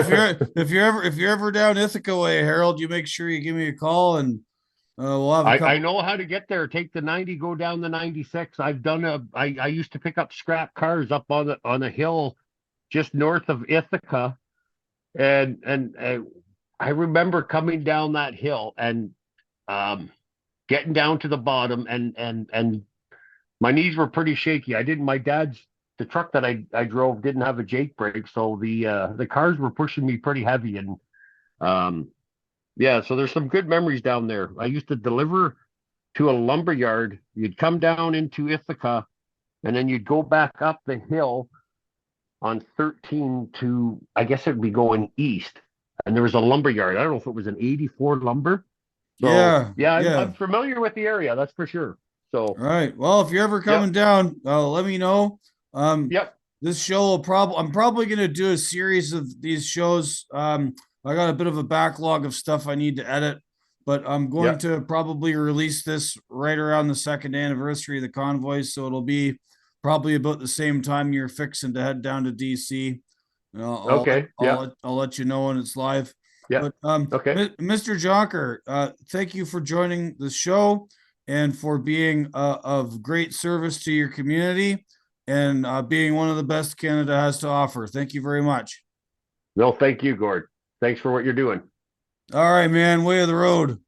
if you're ever down Ithaca way, Harold, you make sure you give me a call, and we'll have a I couple. know how to get there. Take the 90, go down the 96. I used to pick up scrap cars up on a hill just north of Ithaca, and I remember coming down that hill and getting down to the bottom, and my knees were pretty shaky. I didn't. My dad's the truck that I drove didn't have a Jake brake, so the cars were pushing me pretty heavy, and um yeah. So there's some good memories down there. I used to deliver to a lumber yard. You'd come down into Ithaca, and then you'd go back up the hill on 13 to I guess it'd be going east, and there was a lumber yard. I don't know if it was an 84 lumber. So Yeah, yeah, I'm yeah. familiar with the area. That's for sure. So All right. Well, if you're ever yep, coming down, let me know. Um, yep, this show will I'm probably gonna do a series of these shows. I got a bit of a backlog of stuff I need to edit, but I'm going yep. to probably release this right around the second anniversary of the convoy, so it'll be probably about the same time you're fixing to head down to DC. Okay, yep, I'll let you know when it's live. yep. But Okay. Mr. Jonker, thank you for joining the show and for being of great service to your community and being one of the best Canada has to offer. Thank you very much. No, thank you, Gord. Thanks for what you're doing. All right, man. Way of the road.